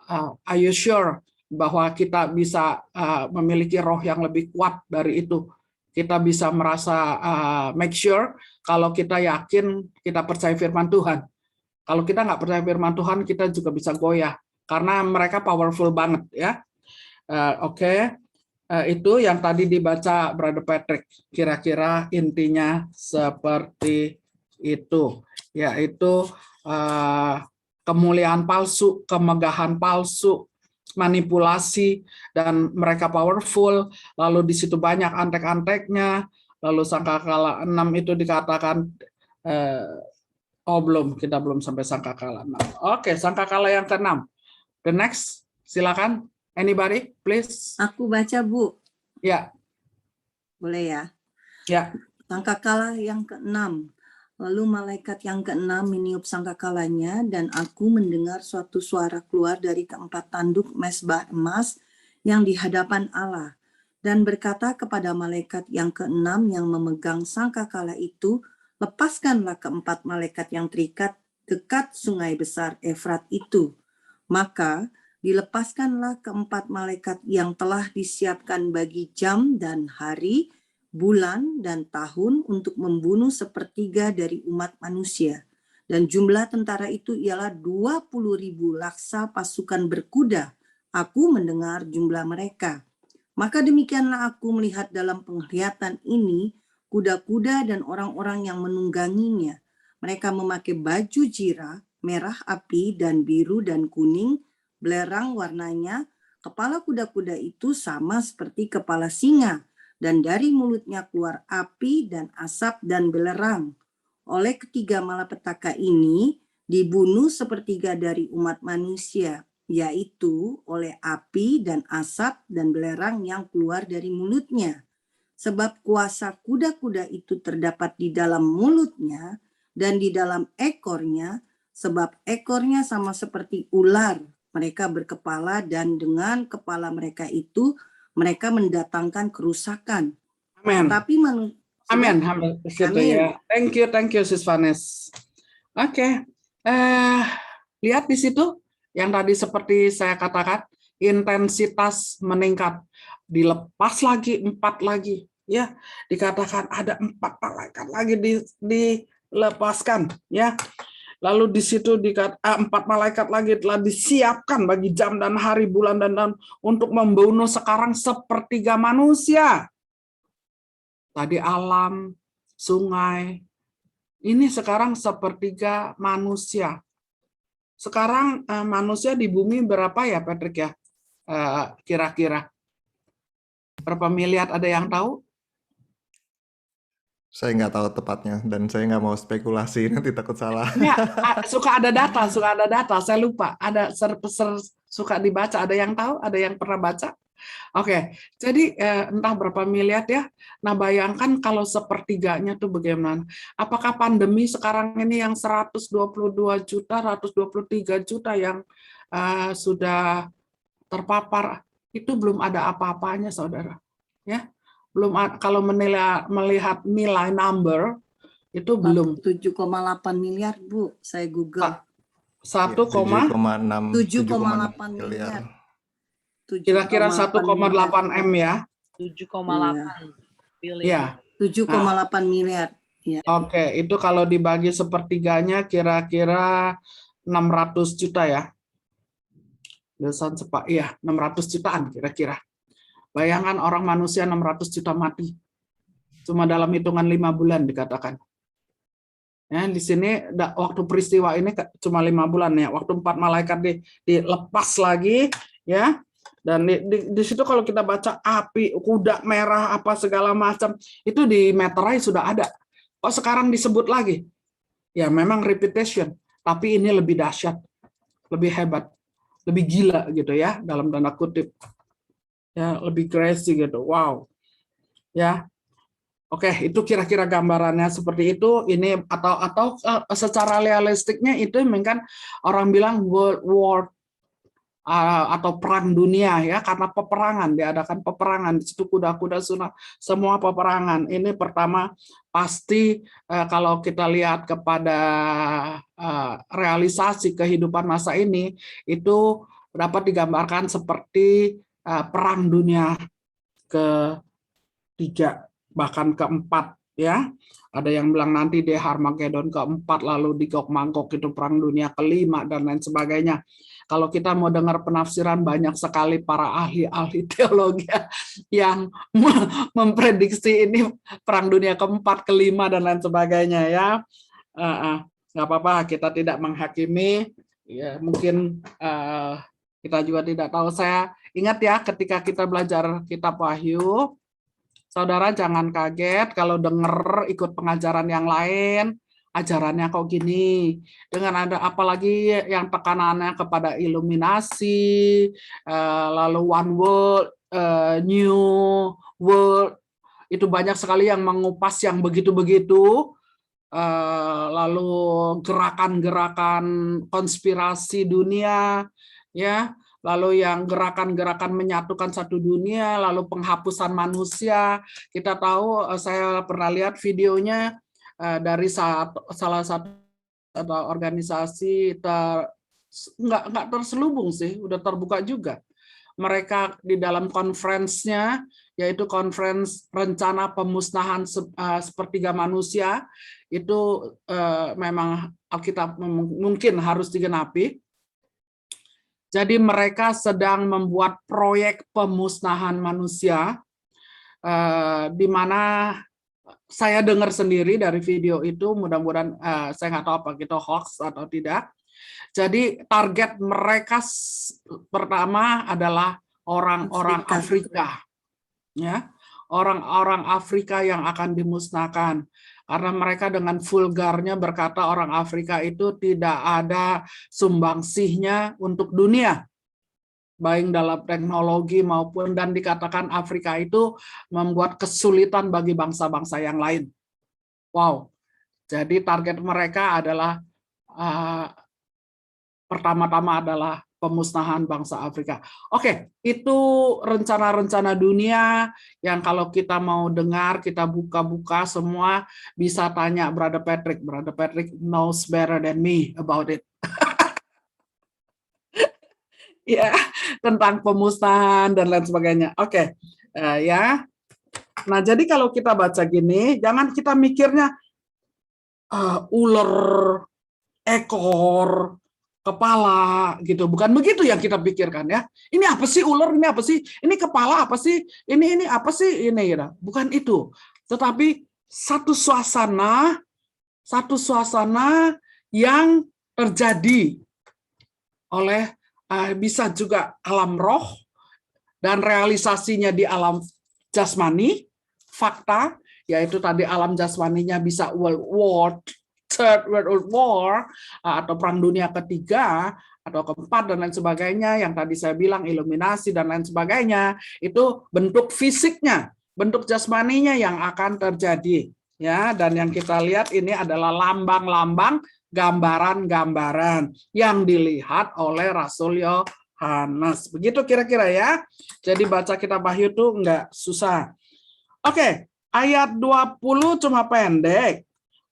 Are you sure bahwa kita bisa memiliki roh yang lebih kuat dari itu? Kita bisa merasa make sure kalau kita yakin kita percaya firman Tuhan. Kalau kita nggak percaya firman Tuhan, kita juga bisa goyah karena mereka powerful banget ya. Oke. Itu yang tadi dibaca Brother Patrick, kira-kira intinya seperti itu, yaitu kemuliaan palsu, kemegahan palsu, manipulasi, dan mereka powerful. Lalu di situ banyak antek-anteknya. Lalu sangkakala 6 itu dikatakan kita belum sampai sangkakala 6. Oke, sangkakala yang ke-6. The next, silakan. Anybody, please? Aku baca, Bu. Ya. Boleh ya? Ya. Sangkakala yang ke-6. Lalu malaikat yang ke-6 meniup sangkakalanya, dan aku mendengar suatu suara keluar dari keempat tanduk mezbah emas yang di hadapan Allah, dan berkata kepada malaikat yang ke-6 yang memegang sangkakala itu, lepaskanlah keempat malaikat yang terikat dekat sungai besar Efrat itu. Maka dilepaskanlah keempat malaikat yang telah disiapkan bagi jam dan hari, bulan dan tahun untuk membunuh sepertiga dari umat manusia. Dan jumlah tentara itu ialah 20.000 laksa pasukan berkuda. Aku mendengar jumlah mereka. Maka demikianlah aku melihat dalam penglihatan ini kuda-kuda dan orang-orang yang menungganginya. Mereka memakai baju jira, merah api dan biru dan kuning, belerang warnanya. Kepala kuda-kuda itu sama seperti kepala singa, dan dari mulutnya keluar api dan asap dan belerang. Oleh ketiga malapetaka ini dibunuh sepertiga dari umat manusia, yaitu oleh api dan asap dan belerang yang keluar dari mulutnya. Sebab kuasa kuda-kuda itu terdapat di dalam mulutnya dan di dalam ekornya, sebab ekornya sama seperti ular. Mereka berkepala, dan dengan kepala mereka itu mereka mendatangkan kerusakan. Amin. Tapi Amin. Ya. Thank you, Sis Vanes. Oke. Lihat di situ yang tadi seperti saya katakan, intensitas meningkat. Dilepas lagi 4 lagi, ya. Dikatakan ada 4 malaikat lagi dilepaskan, ya. Lalu di situ 4 malaikat lagi telah disiapkan bagi jam dan hari, bulan dan tahun untuk membunuh sekarang sepertiga manusia. Tadi alam, sungai, ini sekarang sepertiga manusia. Sekarang manusia di bumi berapa ya, Patrick ya? Kira-kira berapa miliar, ada yang tahu? Saya nggak tahu tepatnya, dan saya nggak mau spekulasi, nanti takut salah. Ya, suka ada data, saya lupa. Ada suka dibaca, ada yang tahu, ada yang pernah baca? Oke, jadi entah berapa miliar ya. Nah, bayangkan kalau sepertiganya tuh bagaimana? Apakah pandemi sekarang ini yang 122 juta, 123 juta yang sudah terpapar, itu belum ada apa-apanya, saudara. Ya. Belum, kalau melihat nilai number itu belum 7,8 miliar, Bu. Saya Google. 7,8 miliar. Kira-kira 1,8 M ya. 7,8 biliar. Ya. 7,8 miliar. Ya. Oke, itu kalau dibagi sepertiganya kira-kira 600 juta ya. Dosan sepak, iya 600 jutaan kira-kira. Bayangkan orang manusia 600 juta mati. Cuma dalam hitungan 5 bulan dikatakan. Ya, di sini waktu peristiwa ini cuma 5 bulan ya. Waktu 4 malaikat dilepas lagi ya. Dan di situ kalau kita baca api, kuda merah, apa segala macam, itu di meterai sudah ada. Kok sekarang disebut lagi? Ya memang repetition, tapi ini lebih dahsyat, lebih hebat, lebih gila gitu ya, dalam tanda kutip. Ya, lebih crazy gitu. Wow. Ya. Oke, itu kira-kira gambarannya seperti itu. Ini atau secara realistiknya itu kan orang bilang World War atau perang dunia ya, karena peperangan, diadakan peperangan di situ, kuda-kuda semua peperangan. Ini pertama pasti kalau kita lihat kepada realisasi kehidupan masa ini itu dapat digambarkan seperti perang dunia ketiga bahkan keempat ya. Ada yang bilang nanti di Harmagedon keempat, lalu di Gog Magog itu perang dunia kelima dan lain sebagainya. Kalau kita mau dengar penafsiran, banyak sekali para ahli-ahli teologi yang memprediksi ini perang dunia keempat, kelima dan lain sebagainya ya. Nggak apa-apa, kita tidak menghakimi. Ya, mungkin kita juga tidak tahu. Saya ingat ya, ketika kita belajar kitab Wahyu, saudara jangan kaget kalau dengar ikut pengajaran yang lain, ajarannya kok gini, dengan ada apalagi yang tekanannya kepada iluminasi, lalu one world, new world, itu banyak sekali yang mengupas yang begitu-begitu, lalu gerakan-gerakan konspirasi dunia, ya. Lalu yang gerakan-gerakan menyatukan satu dunia, lalu penghapusan manusia. Kita tahu, saya pernah lihat videonya dari salah satu organisasi nggak terselubung sih, udah terbuka juga. Mereka di dalam konferensinya, yaitu konferensi rencana pemusnahan sepertiga manusia, itu memang Alkitab mungkin harus digenapi. Jadi mereka sedang membuat proyek pemusnahan manusia, di mana saya dengar sendiri dari video itu, mudah-mudahan saya nggak tahu apa itu hoax atau tidak. Jadi target mereka pertama adalah orang-orang Afrika, ya, orang-orang Afrika yang akan dimusnahkan. Karena mereka dengan vulgarnya berkata orang Afrika itu tidak ada sumbangsihnya untuk dunia, baik dalam teknologi maupun, dan dikatakan Afrika itu membuat kesulitan bagi bangsa-bangsa yang lain. Wow, jadi target mereka adalah pertama-tama adalah pemusnahan bangsa Afrika. Oke, itu rencana-rencana dunia yang kalau kita mau dengar, kita buka-buka semua, bisa tanya Brother Patrick. Brother Patrick knows better than me about it. Ya, tentang pemusnahan dan lain sebagainya. Oke, ya. Nah, jadi kalau kita baca gini, jangan kita mikirnya ular, ekor, kepala gitu, bukan begitu yang kita pikirkan ya. Ini apa sih ular, ini apa sih, ini kepala apa sih, ini apa sih, ini ya. Bukan itu, tetapi satu suasana yang terjadi oleh bisa juga alam roh dan realisasinya di alam jasmani, fakta, yaitu tadi alam jasmaninya bisa Third World War atau Perang Dunia Ketiga atau keempat dan lain sebagainya, yang tadi saya bilang iluminasi dan lain sebagainya, itu bentuk fisiknya, bentuk jasmaninya yang akan terjadi ya. Dan yang kita lihat ini adalah lambang-lambang, gambaran-gambaran yang dilihat oleh Rasul Yohanes. Begitu kira-kira ya. Jadi baca kitab Wahyu itu enggak susah. Oke, ayat 20 cuma pendek.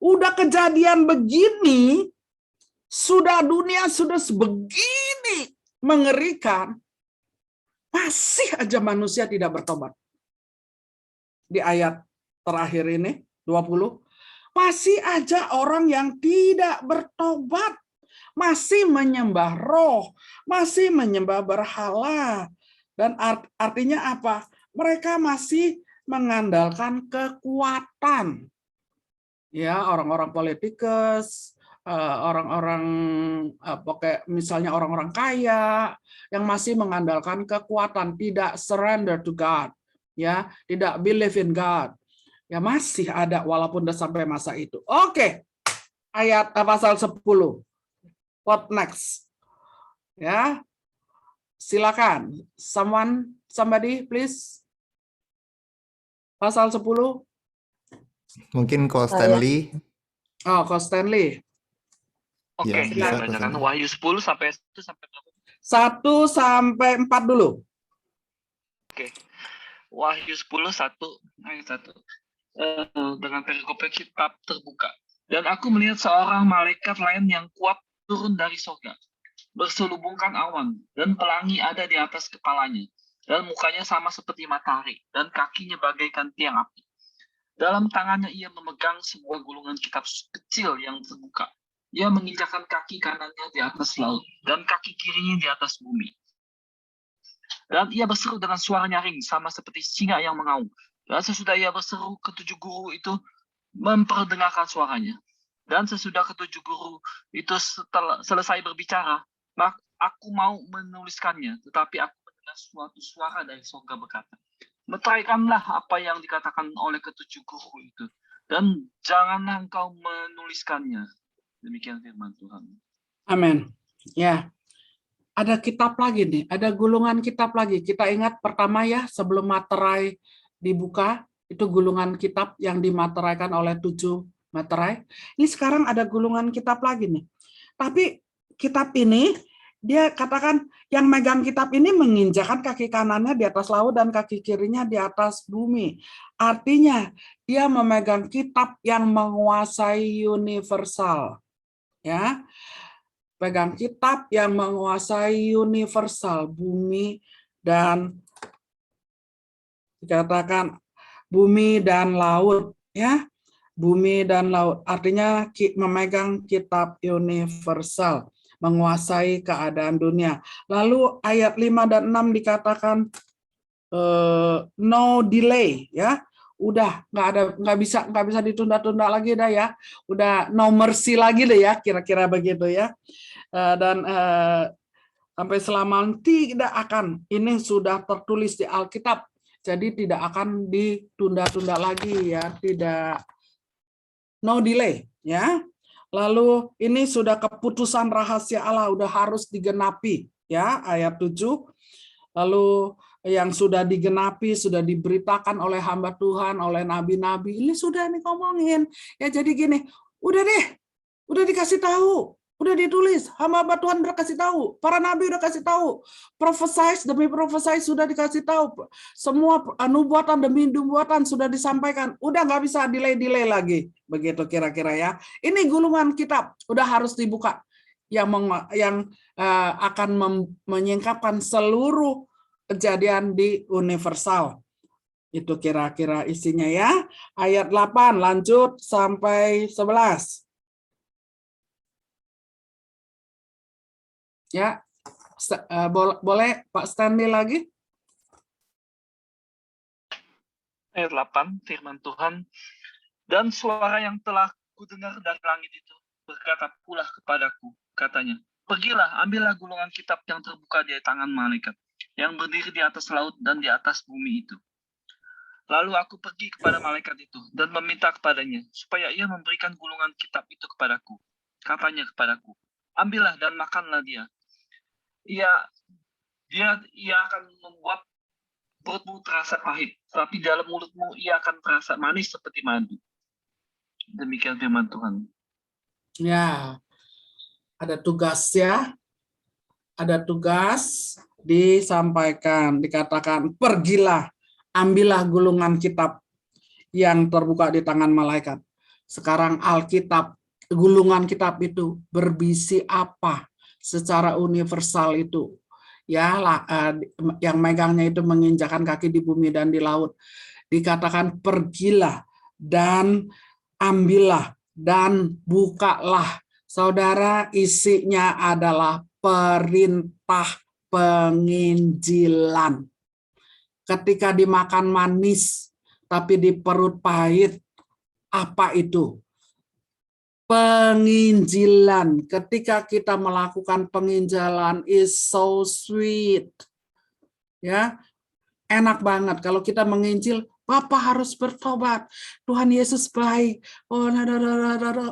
Udah kejadian begini, dunia sudah sebegini mengerikan, masih aja manusia tidak bertobat. Di ayat terakhir ini, 20, Masih aja orang yang tidak bertobat, masih menyembah roh, masih menyembah berhala. Dan artinya apa? Mereka masih mengandalkan kekuatan. Ya, orang-orang politikus, orang-orang misalnya orang-orang kaya yang masih mengandalkan kekuatan, tidak surrender to God, ya, tidak believe in God. Ya masih ada walaupun udah sampai masa itu. Oke. Ayat pasal 10. What next? Ya. Silakan. Somebody please. Pasal 10. Mungkin Ko Stanley. Oh, Ko Stanley. Oke, Ya, bisa, saya bacakan Ko Wahyu 10 sampai 1 sampai berapa? 1 sampai 4 dulu. Oke. Wahyu 10 ayat 1. Dengan perikopnya kitab terbuka. Dan aku melihat seorang malaikat lain yang kuat turun dari surga, berselubungkan awan, dan pelangi ada di atas kepalanya, dan mukanya sama seperti matahari, dan kakinya bagaikan tiang api. Dalam tangannya ia memegang sebuah gulungan kitab kecil yang terbuka. Ia menginjakkan kaki kanannya di atas laut, dan kaki kirinya di atas bumi. Dan ia berseru dengan suara nyaring, sama seperti singa yang mengaum. Dan sesudah ia berseru, ketujuh guru itu memperdengarkan suaranya. Dan sesudah ketujuh guru itu selesai berbicara, maka aku mau menuliskannya, tetapi aku mendengar suatu suara dari surga berkata, meteraikanlah apa yang dikatakan oleh ketujuh guru itu, dan janganlah engkau menuliskannya. Demikian firman Tuhan. Amin. Ya. Ada kitab lagi nih, ada gulungan kitab lagi. Kita ingat pertama ya, sebelum materai dibuka, itu gulungan kitab yang dimateraikan oleh 7 materai. Ini sekarang ada gulungan kitab lagi nih. Tapi kitab ini, dia katakan yang megang kitab ini menginjakkan kaki kanannya di atas laut dan kaki kirinya di atas bumi. Artinya dia memegang kitab yang menguasai universal. Ya, pegang kitab yang menguasai universal, bumi dan dikatakan bumi dan laut, ya, bumi dan laut. Artinya memegang kitab universal, menguasai keadaan dunia. Lalu ayat 5 dan 6 dikatakan no delay, ya. Udah nggak bisa ditunda-tunda lagi dah ya. Udah no mercy lagi deh ya, kira-kira begitu ya. Dan sampai selama tidak akan, ini sudah tertulis di Alkitab, jadi tidak akan ditunda-tunda lagi ya, tidak, no delay ya. Lalu ini sudah keputusan rahasia Allah, udah harus digenapi ya, ayat 7. Lalu yang sudah digenapi, sudah diberitakan oleh hamba Tuhan, oleh nabi-nabi, ini sudah nih ngomongin ya. Jadi gini, udah deh, udah dikasih tahu, udah ditulis, hamba Tuhan udah kasih tahu, para nabi udah kasih tahu, prophesize demi prophesize sudah dikasih tahu, semua nubuatan demi nubuatan sudah disampaikan, udah nggak bisa delay lagi, begitu kira-kira ya. Ini gulungan kitab udah harus dibuka, yang akan menyingkapkan seluruh kejadian di universal. Itu kira-kira isinya ya. Ayat 8 lanjut sampai 11. Ya, boleh Pak Stanley lagi? Ayat 8, firman Tuhan. Dan suara yang telah kudengar dari langit itu berkata pula kepadaku, katanya, pergilah, ambillah gulungan kitab yang terbuka di tangan malaikat, yang berdiri di atas laut dan di atas bumi itu. Lalu aku pergi kepada malaikat itu dan meminta kepadanya supaya ia memberikan gulungan kitab itu kepadaku. Katanya kepadaku, ambillah dan makanlah dia. Ia akan membuat perutmu terasa pahit, tapi dalam mulutmu ia akan terasa manis seperti madu. Demikian firman Tuhan. Ya, ada tugas ya. Ada tugas disampaikan, dikatakan pergilah, ambillah gulungan kitab yang terbuka di tangan malaikat. Sekarang Alkitab, gulungan kitab itu berbisi apa secara universal itu? Ya, yang megangnya itu menginjakkan kaki di bumi dan di laut. Dikatakan pergilah dan ambillah dan bukalah. Saudara, isinya adalah perintah penginjilan. Ketika dimakan manis, tapi di perut pahit, apa itu? Penginjilan. Ketika kita melakukan penginjilan is so sweet. Ya, enak banget kalau kita menginjil. Bapak harus bertobat. Tuhan Yesus baik. Oh,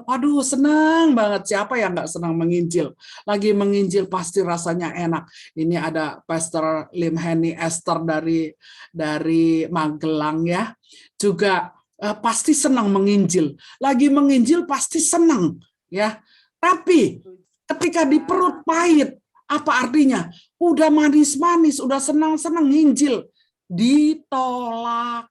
aduh, senang banget. Siapa yang nggak senang menginjil? Lagi menginjil pasti rasanya enak. Ini ada Pastor Lim Henny Esther dari Magelang ya. Juga pasti senang menginjil. Lagi menginjil pasti senang ya. Tapi ketika di perut pahit, apa artinya? Udah manis-manis, udah senang-senang nginjil, ditolak.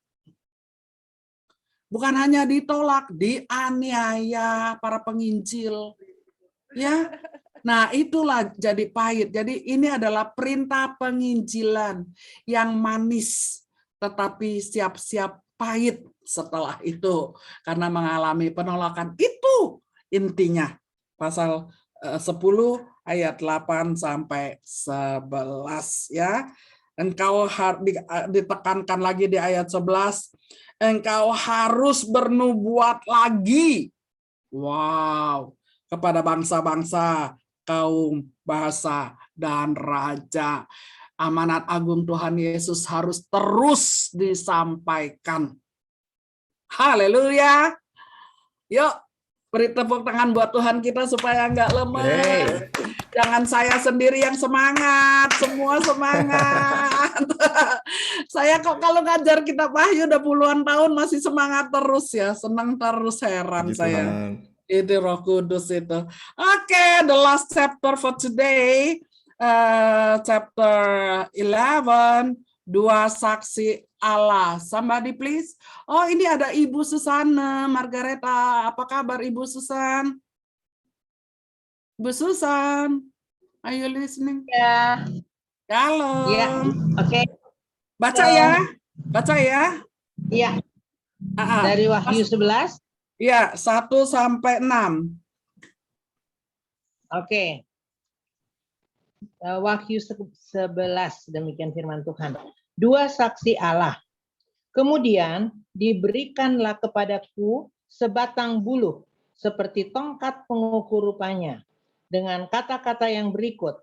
Bukan hanya ditolak, dianiaya para penginjil. Ya. Nah, itulah jadi pahit. Jadi ini adalah perintah penginjilan yang manis tetapi siap-siap pahit setelah itu karena mengalami penolakan. Itu intinya. Pasal 10 ayat 8 sampai 11 ya. Engkau ditekankan lagi di ayat 11, engkau harus bernubuat lagi. Wow, kepada bangsa-bangsa, kaum, bahasa, dan raja. Amanat agung Tuhan Yesus harus terus disampaikan. Haleluya. Yuk, beri tepuk tangan buat Tuhan kita supaya nggak lemah. Jangan saya sendiri yang semangat, semua semangat. Saya kok kalau ngajar kitab Wahyu udah puluhan tahun masih semangat terus ya, senang terus, heran Gitu, saya. Man. Itu Roh Kudus itu. Oke, the last chapter for today, chapter 11, dua saksi Allah. Somebody please. Oh, ini ada Ibu Susana Margareta. Apa kabar Ibu Susan? Bu Susan, are you listening? Ya. Halo. Ya. Oke. Baca ya. Baca ya. Iya. Dari Wahyu 11. Ya, 1 sampai 6. Oke. Wahyu 11, demikian firman Tuhan. Dua saksi Allah. Kemudian diberikanlah kepadaku sebatang buluh seperti tongkat pengukur rupanya, dengan kata-kata yang berikut,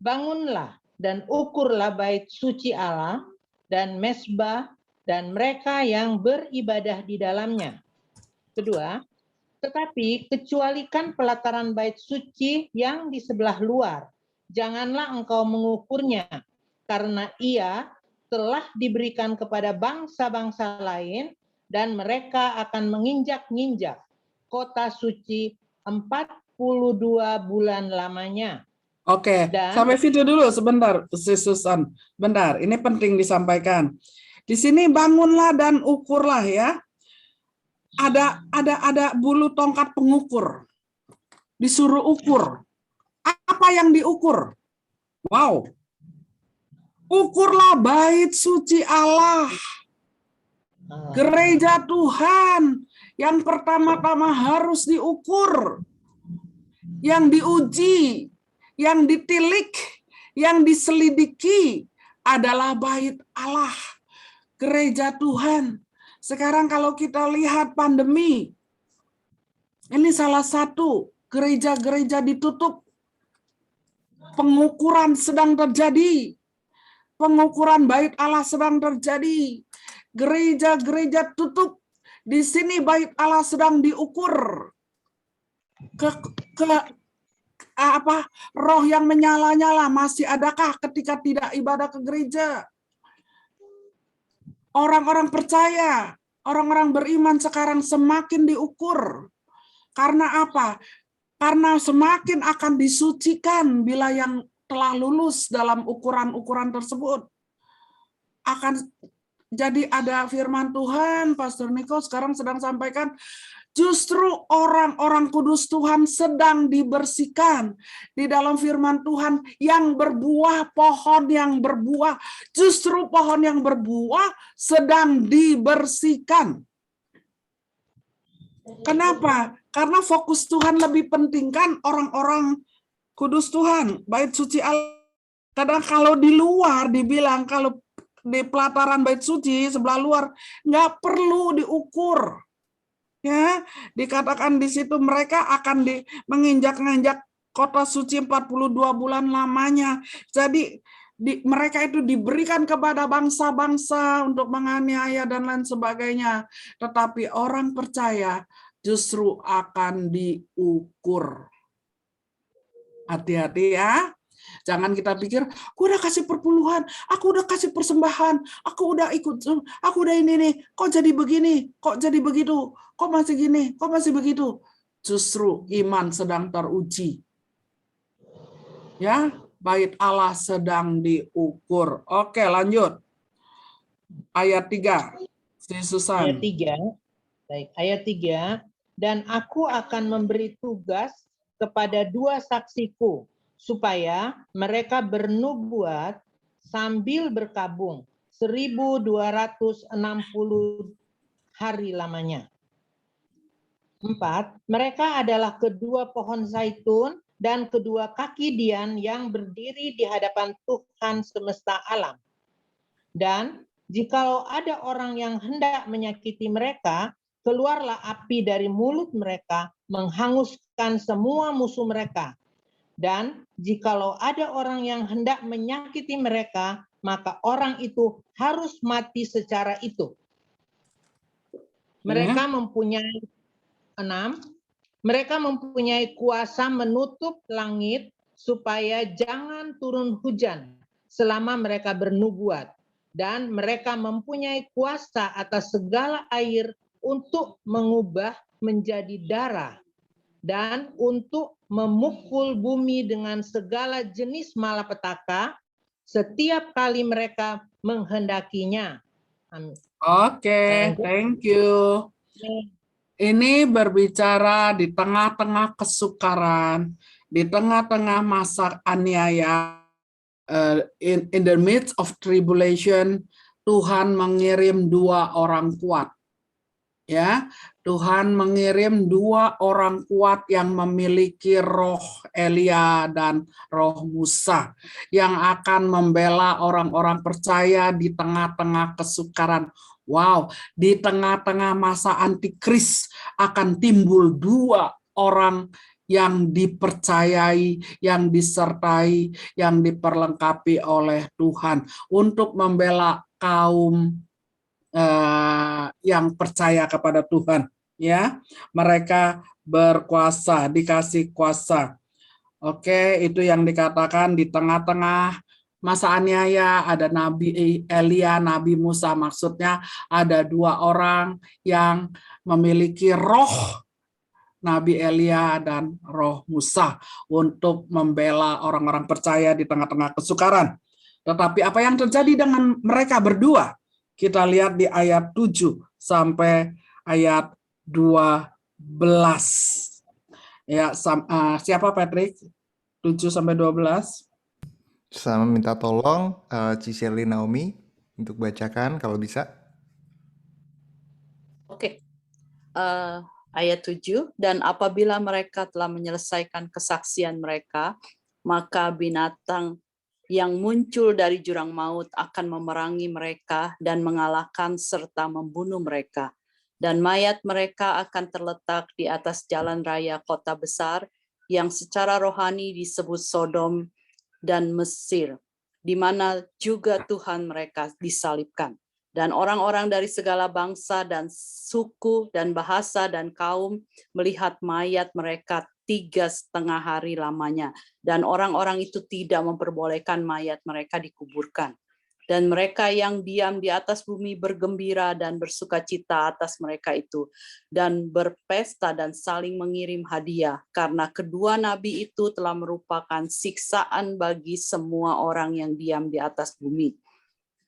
bangunlah dan ukurlah bait suci Allah dan mezbah dan mereka yang beribadah di dalamnya. Kedua, tetapi kecualikan pelataran bait suci yang di sebelah luar. Janganlah engkau mengukurnya, karena ia telah diberikan kepada bangsa-bangsa lain dan mereka akan menginjak-injak kota suci 42 bulan lamanya. Oke, sampai situ dulu sebentar, Susan. Bentar, ini penting disampaikan. Di sini bangunlah dan ukurlah ya. Ada bulu tongkat pengukur. Disuruh ukur. Apa yang diukur? Wow. Ukurlah bait suci Allah. Gereja Tuhan yang pertama-tama harus diukur. Yang diuji, yang ditilik, yang diselidiki adalah bait Allah. Gereja Tuhan. Sekarang kalau kita lihat pandemi, ini salah satu gereja-gereja ditutup. Pengukuran sedang terjadi. Pengukuran bait Allah sedang terjadi. Gereja-gereja tutup. Di sini bait Allah sedang diukur. Roh yang menyala-nyala masih adakah ketika tidak ibadah ke gereja? Orang-orang percaya, orang-orang beriman sekarang semakin diukur. Karena apa? Karena semakin akan disucikan bila yang telah lulus dalam ukuran-ukuran tersebut. Akan jadi ada firman Tuhan, Pastor Niko sekarang sedang sampaikan, justru orang-orang kudus Tuhan sedang dibersihkan di dalam firman Tuhan yang berbuah, pohon yang berbuah, justru pohon yang berbuah sedang dibersihkan. Kenapa? Karena fokus Tuhan lebih penting kan orang-orang kudus Tuhan, bait suci Allah. Kadang kalau di luar dibilang, kalau di pelataran bait suci sebelah luar nggak perlu diukur. Ya, dikatakan di situ mereka akan menginjak-injak kota suci 42 bulan lamanya. Jadi mereka itu diberikan kepada bangsa-bangsa untuk menganiaya dan lain sebagainya. Tetapi orang percaya justru akan diukur. Hati-hati ya. Jangan kita pikir, aku udah kasih perpuluhan, aku udah kasih persembahan, aku udah ikut, aku udah ini nih, kok jadi begini, kok jadi begitu, kok masih gini, kok masih begitu. Justru iman sedang teruji. Ya, bait Allah sedang diukur. Oke, lanjut. Ayat 3. Si Susan. Ayat 3. Baik, ayat 3. Dan aku akan memberi tugas kepada 2 saksiku, supaya mereka bernubuat sambil berkabung 1260 hari lamanya. 4. Mereka adalah kedua pohon zaitun dan kedua kaki dian yang berdiri di hadapan Tuhan semesta alam. Dan jikalau ada orang yang hendak menyakiti mereka, keluarlah api dari mulut mereka, menghanguskan semua musuh mereka. Dan jikalau ada orang yang hendak menyakiti mereka, maka orang itu harus mati secara itu. Mereka mempunyai 6. Mereka mempunyai kuasa menutup langit supaya jangan turun hujan selama mereka bernubuat. Dan mereka mempunyai kuasa atas segala air untuk mengubah menjadi darah. Dan untuk memukul bumi dengan segala jenis malapetaka setiap kali mereka menghendakinya. Amin. Oke, thank you. Ini berbicara di tengah-tengah kesukaran, di tengah-tengah masa aniaya, in the midst of tribulation, Tuhan mengirim 2 orang kuat. Ya, Tuhan mengirim 2 orang kuat yang memiliki roh Elia dan roh Musa yang akan membela orang-orang percaya di tengah-tengah kesukaran. Wow, di tengah-tengah masa antikris akan timbul 2 orang yang dipercayai, yang disertai, yang diperlengkapi oleh Tuhan untuk membela kaum yang percaya kepada Tuhan, ya. Mereka berkuasa, dikasih kuasa. Oke, itu yang dikatakan di tengah-tengah masa aniaya ada Nabi Elia, Nabi Musa, maksudnya ada 2 orang yang memiliki roh Nabi Elia dan roh Musa untuk membela orang-orang percaya di tengah-tengah kesukaran. Tetapi apa yang terjadi dengan mereka berdua? Kita lihat di ayat 7 sampai ayat 12. Ya, siapa Patrick? 7 sampai 12. Sama minta tolong Ciselly Naomi untuk bacakan kalau bisa. Oke. Ayat 7, dan apabila mereka telah menyelesaikan kesaksian mereka, maka binatang yang muncul dari jurang maut akan memerangi mereka dan mengalahkan serta membunuh mereka. Dan mayat mereka akan terletak di atas jalan raya kota besar yang secara rohani disebut Sodom dan Mesir, di mana juga Tuhan mereka disalibkan. Dan orang-orang dari segala bangsa dan suku dan bahasa dan kaum melihat mayat mereka 3,5 hari lamanya. Dan orang-orang itu tidak memperbolehkan mayat mereka dikuburkan. Dan mereka yang diam di atas bumi bergembira dan bersukacita atas mereka itu. Dan berpesta dan saling mengirim hadiah. Karena kedua nabi itu telah merupakan siksaan bagi semua orang yang diam di atas bumi.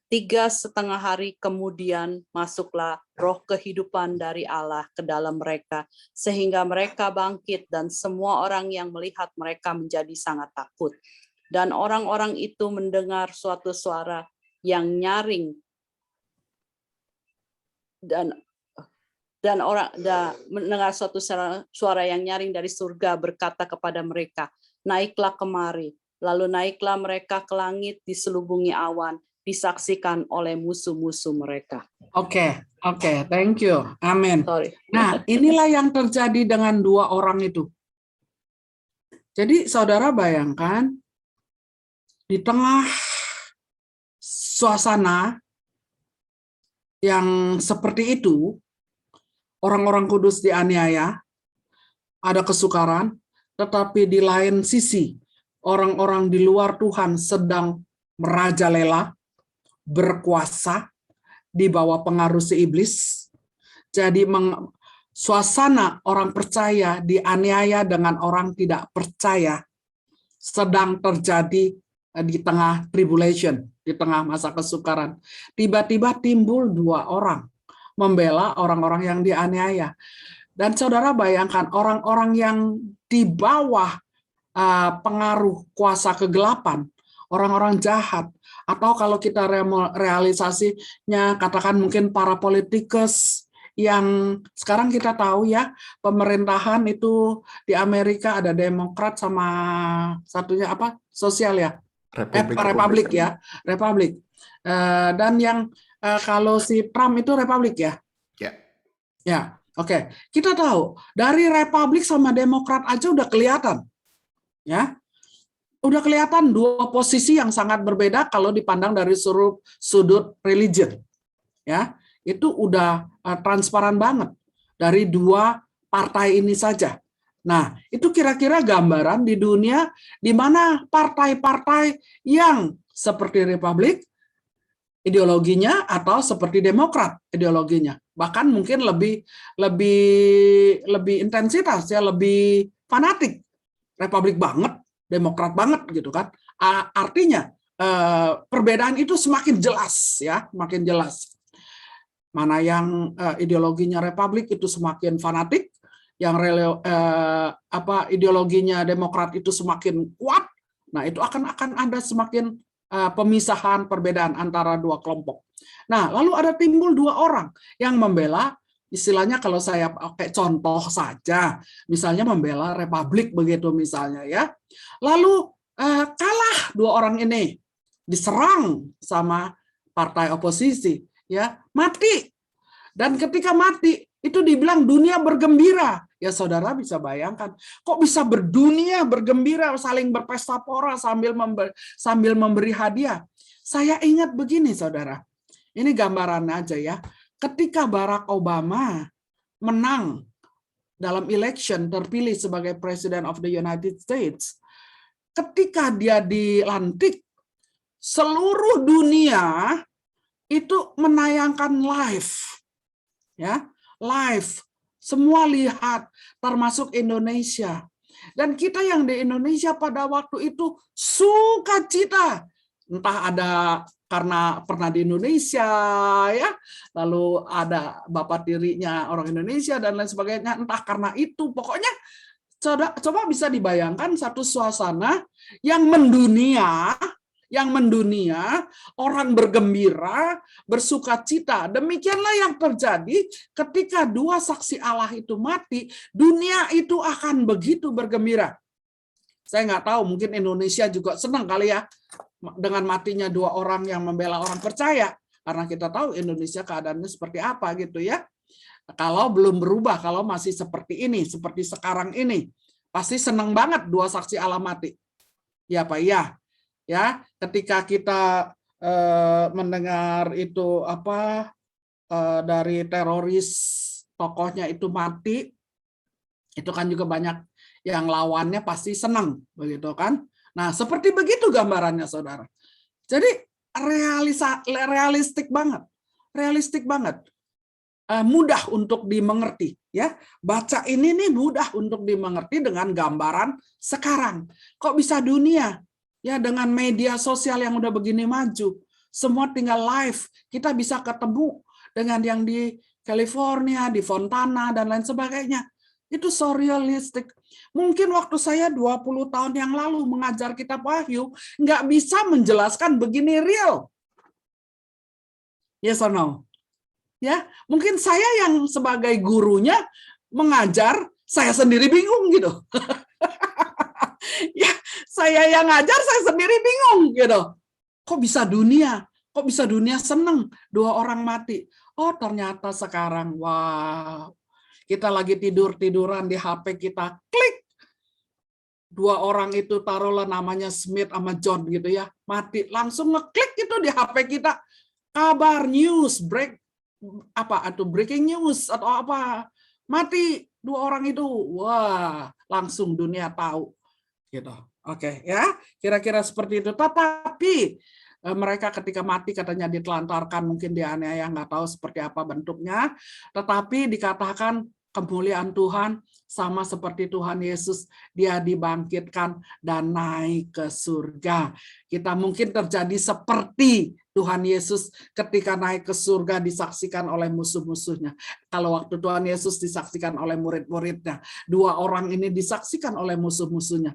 3,5 hari kemudian masuklah roh kehidupan dari Allah ke dalam mereka, sehingga mereka bangkit dan semua orang yang melihat mereka menjadi sangat takut. Dan orang-orang itu mendengar suatu suara yang nyaring Dan mendengar suatu suara yang nyaring dari surga berkata kepada mereka, naiklah kemari. Lalu naiklah mereka ke langit, diselubungi awan, disaksikan oleh musuh-musuh mereka. Oke, thank you. Amin. Sorry. Nah, inilah yang terjadi dengan dua orang itu. Jadi saudara bayangkan, di tengah suasana yang seperti itu, orang-orang kudus dianiaya, ada kesukaran, tetapi di lain sisi, orang-orang di luar Tuhan sedang merajalela, berkuasa, di bawah pengaruh si iblis. Jadi suasana orang percaya dianiaya dengan orang tidak percaya sedang terjadi di tengah tribulation, di tengah masa kesukaran. Tiba-tiba timbul dua orang membela orang-orang yang dianiaya. Dan saudara bayangkan orang-orang yang di bawah pengaruh kuasa kegelapan, orang-orang jahat, atau kalau kita realisasinya katakan mungkin para politikus yang sekarang kita tahu ya, pemerintahan itu di Amerika ada Demokrat sama satunya apa? Sosial ya. Republik ya, Republik. Dan yang kalau si Trump itu Republik ya. Ya, oke. Kita tahu dari Republik sama Demokrat aja udah kelihatan. Ya. Udah kelihatan dua posisi yang sangat berbeda kalau dipandang dari sudut religion. Ya, itu udah transparan banget dari dua partai ini saja. Nah, itu kira-kira gambaran di dunia di mana partai-partai yang seperti Republik ideologinya atau seperti Demokrat ideologinya, bahkan mungkin lebih intensitas ya, lebih fanatik. Republik banget, Demokrat banget gitu kan. Artinya perbedaan itu semakin jelas ya, makin jelas. Mana yang ideologinya Republik itu semakin fanatik, yang ideologinya Demokrat itu semakin kuat. Nah, itu akan ada semakin pemisahan, perbedaan antara dua kelompok. Nah, lalu ada timbul dua orang yang membela, istilahnya kalau saya pakai contoh saja, misalnya membela Republik begitu misalnya ya. Lalu kalah dua orang ini, diserang sama partai oposisi ya, mati. Dan ketika mati itu dibilang dunia bergembira. Ya saudara bisa bayangkan, kok bisa berdunia bergembira, saling berpesta pora sambil memberi hadiah. Saya ingat begini saudara, ini gambaran aja ya. Ketika Barack Obama menang dalam election, terpilih sebagai President of the United States, ketika dia dilantik, seluruh dunia itu menayangkan live, ya, live. Semua lihat, termasuk Indonesia. Dan kita yang di Indonesia pada waktu itu sukacita. Entah ada karena pernah di Indonesia, ya, lalu ada bapak tirinya orang Indonesia dan lain sebagainya. Entah karena itu, pokoknya coba bisa dibayangkan satu suasana yang mendunia, orang bergembira, bersukacita. Demikianlah yang terjadi ketika dua saksi Allah itu mati, dunia itu akan begitu bergembira. Saya nggak tahu, mungkin Indonesia juga senang kali ya dengan matinya dua orang yang membela orang percaya, karena kita tahu Indonesia keadaannya seperti apa gitu ya. Kalau belum berubah, kalau masih seperti ini, seperti sekarang ini, pasti senang banget dua saksi Allah mati. Ya Pak, iya. Ya, ketika kita mendengar itu dari teroris tokohnya itu mati, itu kan juga banyak yang lawannya pasti senang begitu kan. Nah, seperti begitu gambarannya saudara. Jadi realistik banget. Mudah untuk dimengerti ya. Baca ini nih mudah untuk dimengerti dengan gambaran sekarang. Kok bisa dunia ya dengan media sosial yang udah begini maju, semua tinggal live, kita bisa ketemu dengan yang di California, di Fontana dan lain sebagainya. Itu surrealistik. Mungkin waktu saya 20 tahun yang lalu mengajar kitab Wahyu nggak bisa menjelaskan begini real. Yes or no? Ya, mungkin saya yang sebagai gurunya mengajar, saya sendiri bingung gitu. Ya, saya yang ngajar, saya sendiri bingung gitu. Kok bisa dunia? Kok bisa dunia seneng 2 orang mati? Oh, ternyata sekarang, wow, kita lagi tiduran di HP kita, klik, 2 orang itu taruhlah namanya Smith sama John gitu ya, mati, langsung ngeklik itu di HP kita, kabar news, breaking news atau apa, mati 2 orang itu, wah, langsung dunia tahu gitu. Oke, ya, kira-kira seperti itu. Tetapi mereka ketika mati katanya ditelantarkan, mungkin dianiaya, nggak tahu seperti apa bentuknya, tetapi dikatakan kemuliaan Tuhan sama seperti Tuhan Yesus, dia dibangkitkan dan naik ke surga. Kita mungkin terjadi seperti Tuhan Yesus ketika naik ke surga disaksikan oleh musuh-musuhnya. Kalau waktu Tuhan Yesus disaksikan oleh murid-muridnya, 2 orang ini disaksikan oleh musuh-musuhnya.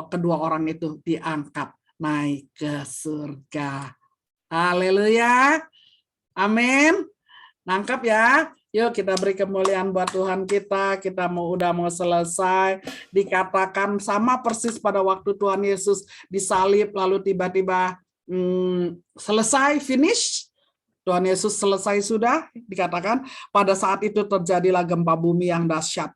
Kedua orang itu diangkat naik ke surga. Haleluya. Amin. Nangkap ya. Yuk kita beri kemuliaan buat Tuhan kita. Kita udah mau selesai. Dikatakan sama persis pada waktu Tuhan Yesus disalib lalu tiba-tiba selesai, finish. Tuhan Yesus selesai sudah, dikatakan pada saat itu terjadilah gempa bumi yang dahsyat.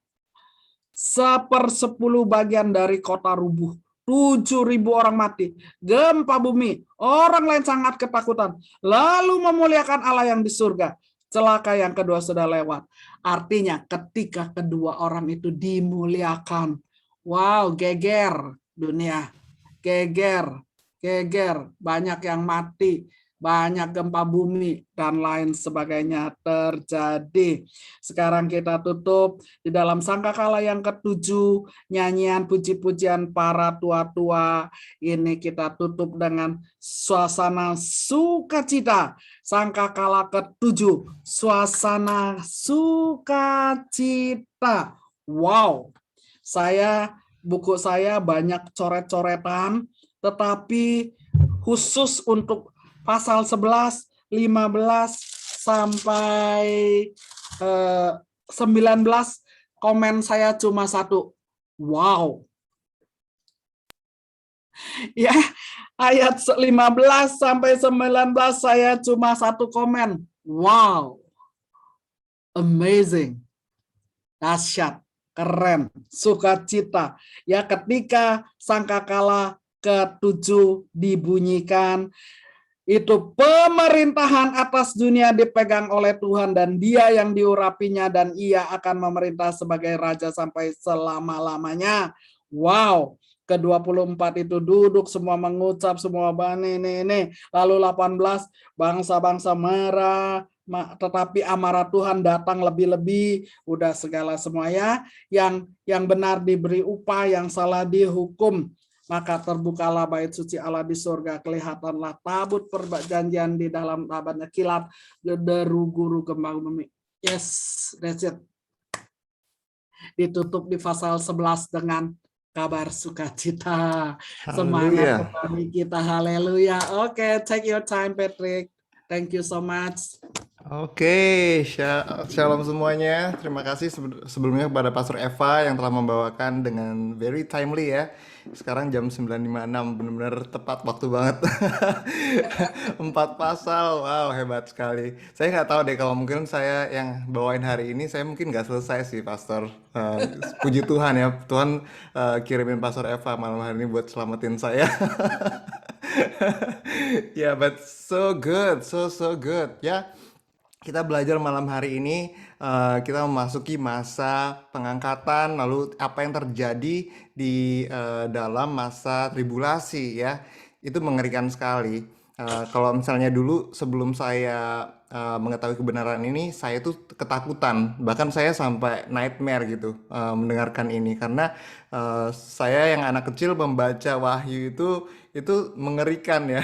1/10 bagian dari kota rubuh. 7.000 orang mati. Gempa bumi. Orang lain sangat ketakutan. Lalu memuliakan Allah yang di surga. Celaka yang kedua sudah lewat. Artinya ketika kedua orang itu dimuliakan. Wow, geger dunia. Geger. Banyak yang mati. Banyak gempa bumi dan lain sebagainya terjadi. Sekarang kita tutup di dalam sangkakala yang ke-7, nyanyian puji-pujian para tua-tua. Ini kita tutup dengan suasana sukacita. Sangkakala ke-7, suasana sukacita. Wow, buku saya banyak coret-coretan, tetapi khusus untuk pasal 11, 15, sampai 19, komen saya cuma 1. Wow. Ya, ayat 15 sampai 19 saya cuma 1 komen. Wow. Amazing. Dahsyat, keren, sukacita. Ya, ketika sangkakala ke-7 dibunyikan, itu pemerintahan atas dunia dipegang oleh Tuhan dan dia yang diurapinya dan ia akan memerintah sebagai raja sampai selama-lamanya. Wow, ke-24 itu duduk semua mengucap semua ini. Lalu 18, bangsa-bangsa marah, tetapi amarah Tuhan datang lebih-lebih, udah segala semuanya, yang benar diberi upah, yang salah dihukum. Maka terbukalah bait suci Allah di surga, kelihatanlah tabut perjanjian di dalam tabatnya, kilat deru guru gempa bumi. Yes, that's it. Ditutup di pasal 11 dengan kabar sukacita. Semangat kembali kita, haleluya. Oke, take your time Patrick. Thank you so much. Oke, shalom semuanya. Terima kasih sebelumnya kepada Pastor Eva yang telah membawakan dengan very timely ya. Sekarang jam 9.56, benar-benar tepat waktu banget. 4 pasal, wow hebat sekali. Saya nggak tahu deh kalau mungkin saya yang bawain hari ini, saya mungkin nggak selesai sih Pastor. Puji Tuhan ya, Tuhan kirimin Pastor Eva malam hari ini buat selamatin saya. Ya, but so good, so good ya. Kita belajar malam hari ini, kita memasuki masa pengangkatan, lalu apa yang terjadi di dalam masa tribulasi ya. Itu mengerikan sekali. Kalau misalnya dulu sebelum saya mengetahui kebenaran ini, saya tuh ketakutan. Bahkan saya sampai nightmare gitu mendengarkan ini. Karena saya yang anak kecil membaca Wahyu itu mengerikan ya.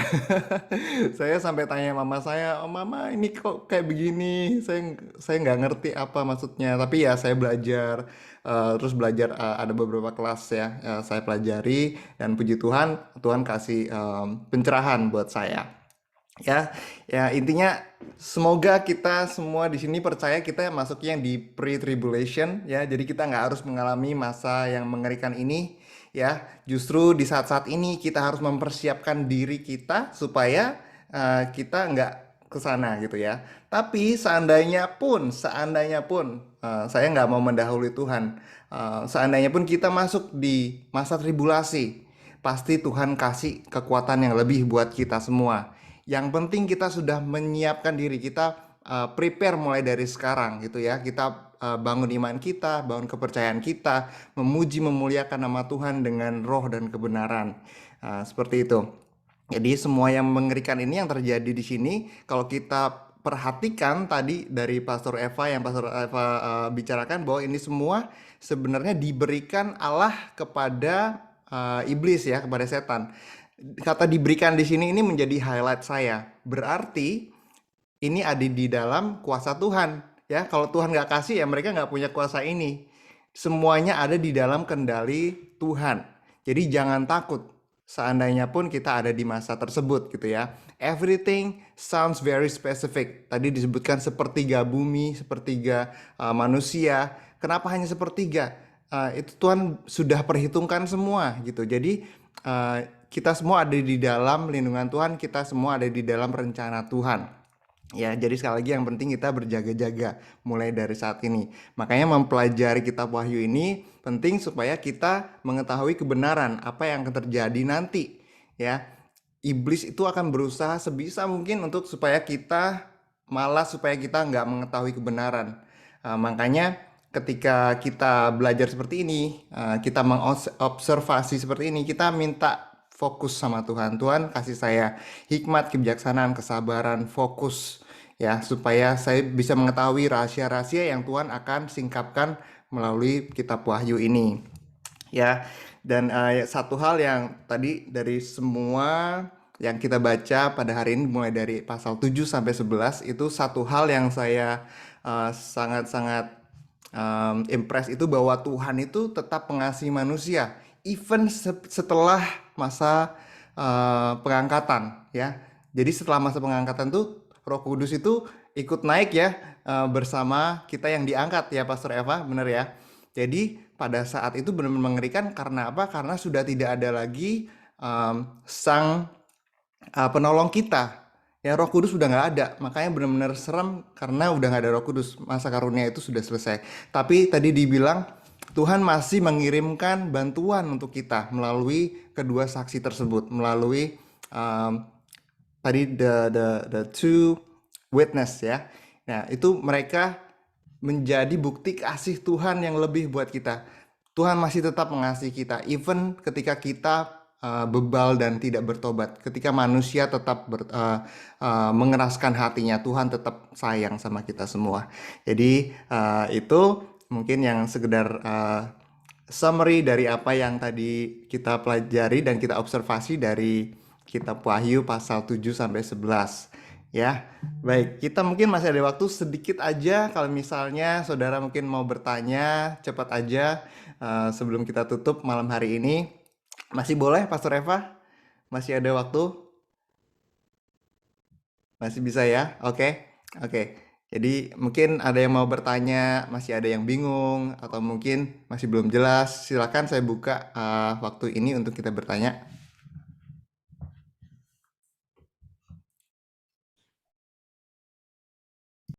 Saya sampai tanya mama saya, "Oh mama ini kok kayak begini?" Saya nggak ngerti apa maksudnya. Tapi ya saya belajar, terus belajar ada beberapa kelas ya saya pelajari dan puji Tuhan, Tuhan kasih pencerahan buat saya. Ya, ya intinya semoga kita semua di sini percaya kita masuknya yang di pre-tribulation ya. Jadi kita nggak harus mengalami masa yang mengerikan ini ya. Justru di saat-saat ini kita harus mempersiapkan diri kita supaya kita nggak ke sana gitu ya. Tapi seandainya pun saya nggak mau mendahului Tuhan. Seandainya pun kita masuk di masa tribulasi, pasti Tuhan kasih kekuatan yang lebih buat kita semua. Yang penting kita sudah menyiapkan diri kita, prepare mulai dari sekarang gitu ya. Kita bangun iman kita, bangun kepercayaan kita, memuji memuliakan nama Tuhan dengan roh dan kebenaran. Seperti itu. Jadi semua yang mengerikan ini yang terjadi di sini, kalau kita perhatikan tadi dari Pastor Eva yang Pastor Eva bicarakan bahwa ini semua sebenarnya diberikan Allah kepada iblis ya, kepada setan. Kata diberikan di sini ini menjadi highlight saya. Berarti ini ada di dalam kuasa Tuhan. Ya, kalau Tuhan nggak kasih ya mereka nggak punya kuasa ini. Semuanya ada di dalam kendali Tuhan. Jadi jangan takut. Seandainya pun kita ada di masa tersebut gitu ya. Everything sounds very specific. Tadi disebutkan sepertiga bumi, sepertiga manusia. Kenapa hanya sepertiga? Itu Tuhan sudah perhitungkan semua gitu. Jadi kita semua ada di dalam lindungan Tuhan, kita semua ada di dalam rencana Tuhan. Ya, jadi sekali lagi yang penting kita berjaga-jaga mulai dari saat ini. Makanya mempelajari kitab Wahyu ini penting supaya kita mengetahui kebenaran apa yang akan terjadi nanti. Ya, iblis itu akan berusaha sebisa mungkin untuk supaya kita nggak mengetahui kebenaran. Makanya ketika kita belajar seperti ini, kita mengobservasi seperti ini, kita minta fokus sama Tuhan. Tuhan kasih saya hikmat, kebijaksanaan, kesabaran, fokus ya supaya saya bisa mengetahui rahasia-rahasia yang Tuhan akan singkapkan melalui kitab Wahyu ini. Ya. Dan satu hal yang tadi dari semua yang kita baca pada hari ini mulai dari pasal 7 sampai 11 itu satu hal yang saya sangat-sangat impress itu bahwa Tuhan itu tetap mengasihi manusia even setelah masa pengangkatan ya. Jadi setelah masa pengangkatan tuh Roh Kudus itu ikut naik ya bersama kita yang diangkat ya Pastor Eva, benar ya. Jadi pada saat itu benar-benar mengerikan karena apa? Karena sudah tidak ada lagi sang penolong kita. Ya Roh Kudus sudah nggak ada, makanya benar-benar serem karena udah nggak ada Roh Kudus. Masa karunia itu sudah selesai. Tapi tadi dibilang Tuhan masih mengirimkan bantuan untuk kita melalui kedua saksi tersebut, melalui tadi the two witness ya. Nah itu mereka menjadi bukti kasih Tuhan yang lebih buat kita. Tuhan masih tetap mengasihi kita, even ketika kita bebal dan tidak bertobat. Ketika manusia tetap mengeraskan hatinya, Tuhan tetap sayang sama kita semua. Jadi itu mungkin yang sekedar summary dari apa yang tadi kita pelajari dan kita observasi dari kitab Wahyu pasal 7 sampai 11. Ya, baik. Kita mungkin masih ada waktu sedikit aja. Kalau misalnya saudara mungkin mau bertanya, cepat aja sebelum kita tutup malam hari ini. Masih boleh, Pastor Eva? Masih ada waktu? Masih bisa ya? Oke. Jadi mungkin ada yang mau bertanya, masih ada yang bingung, atau mungkin masih belum jelas. Silakan saya buka waktu ini untuk kita bertanya.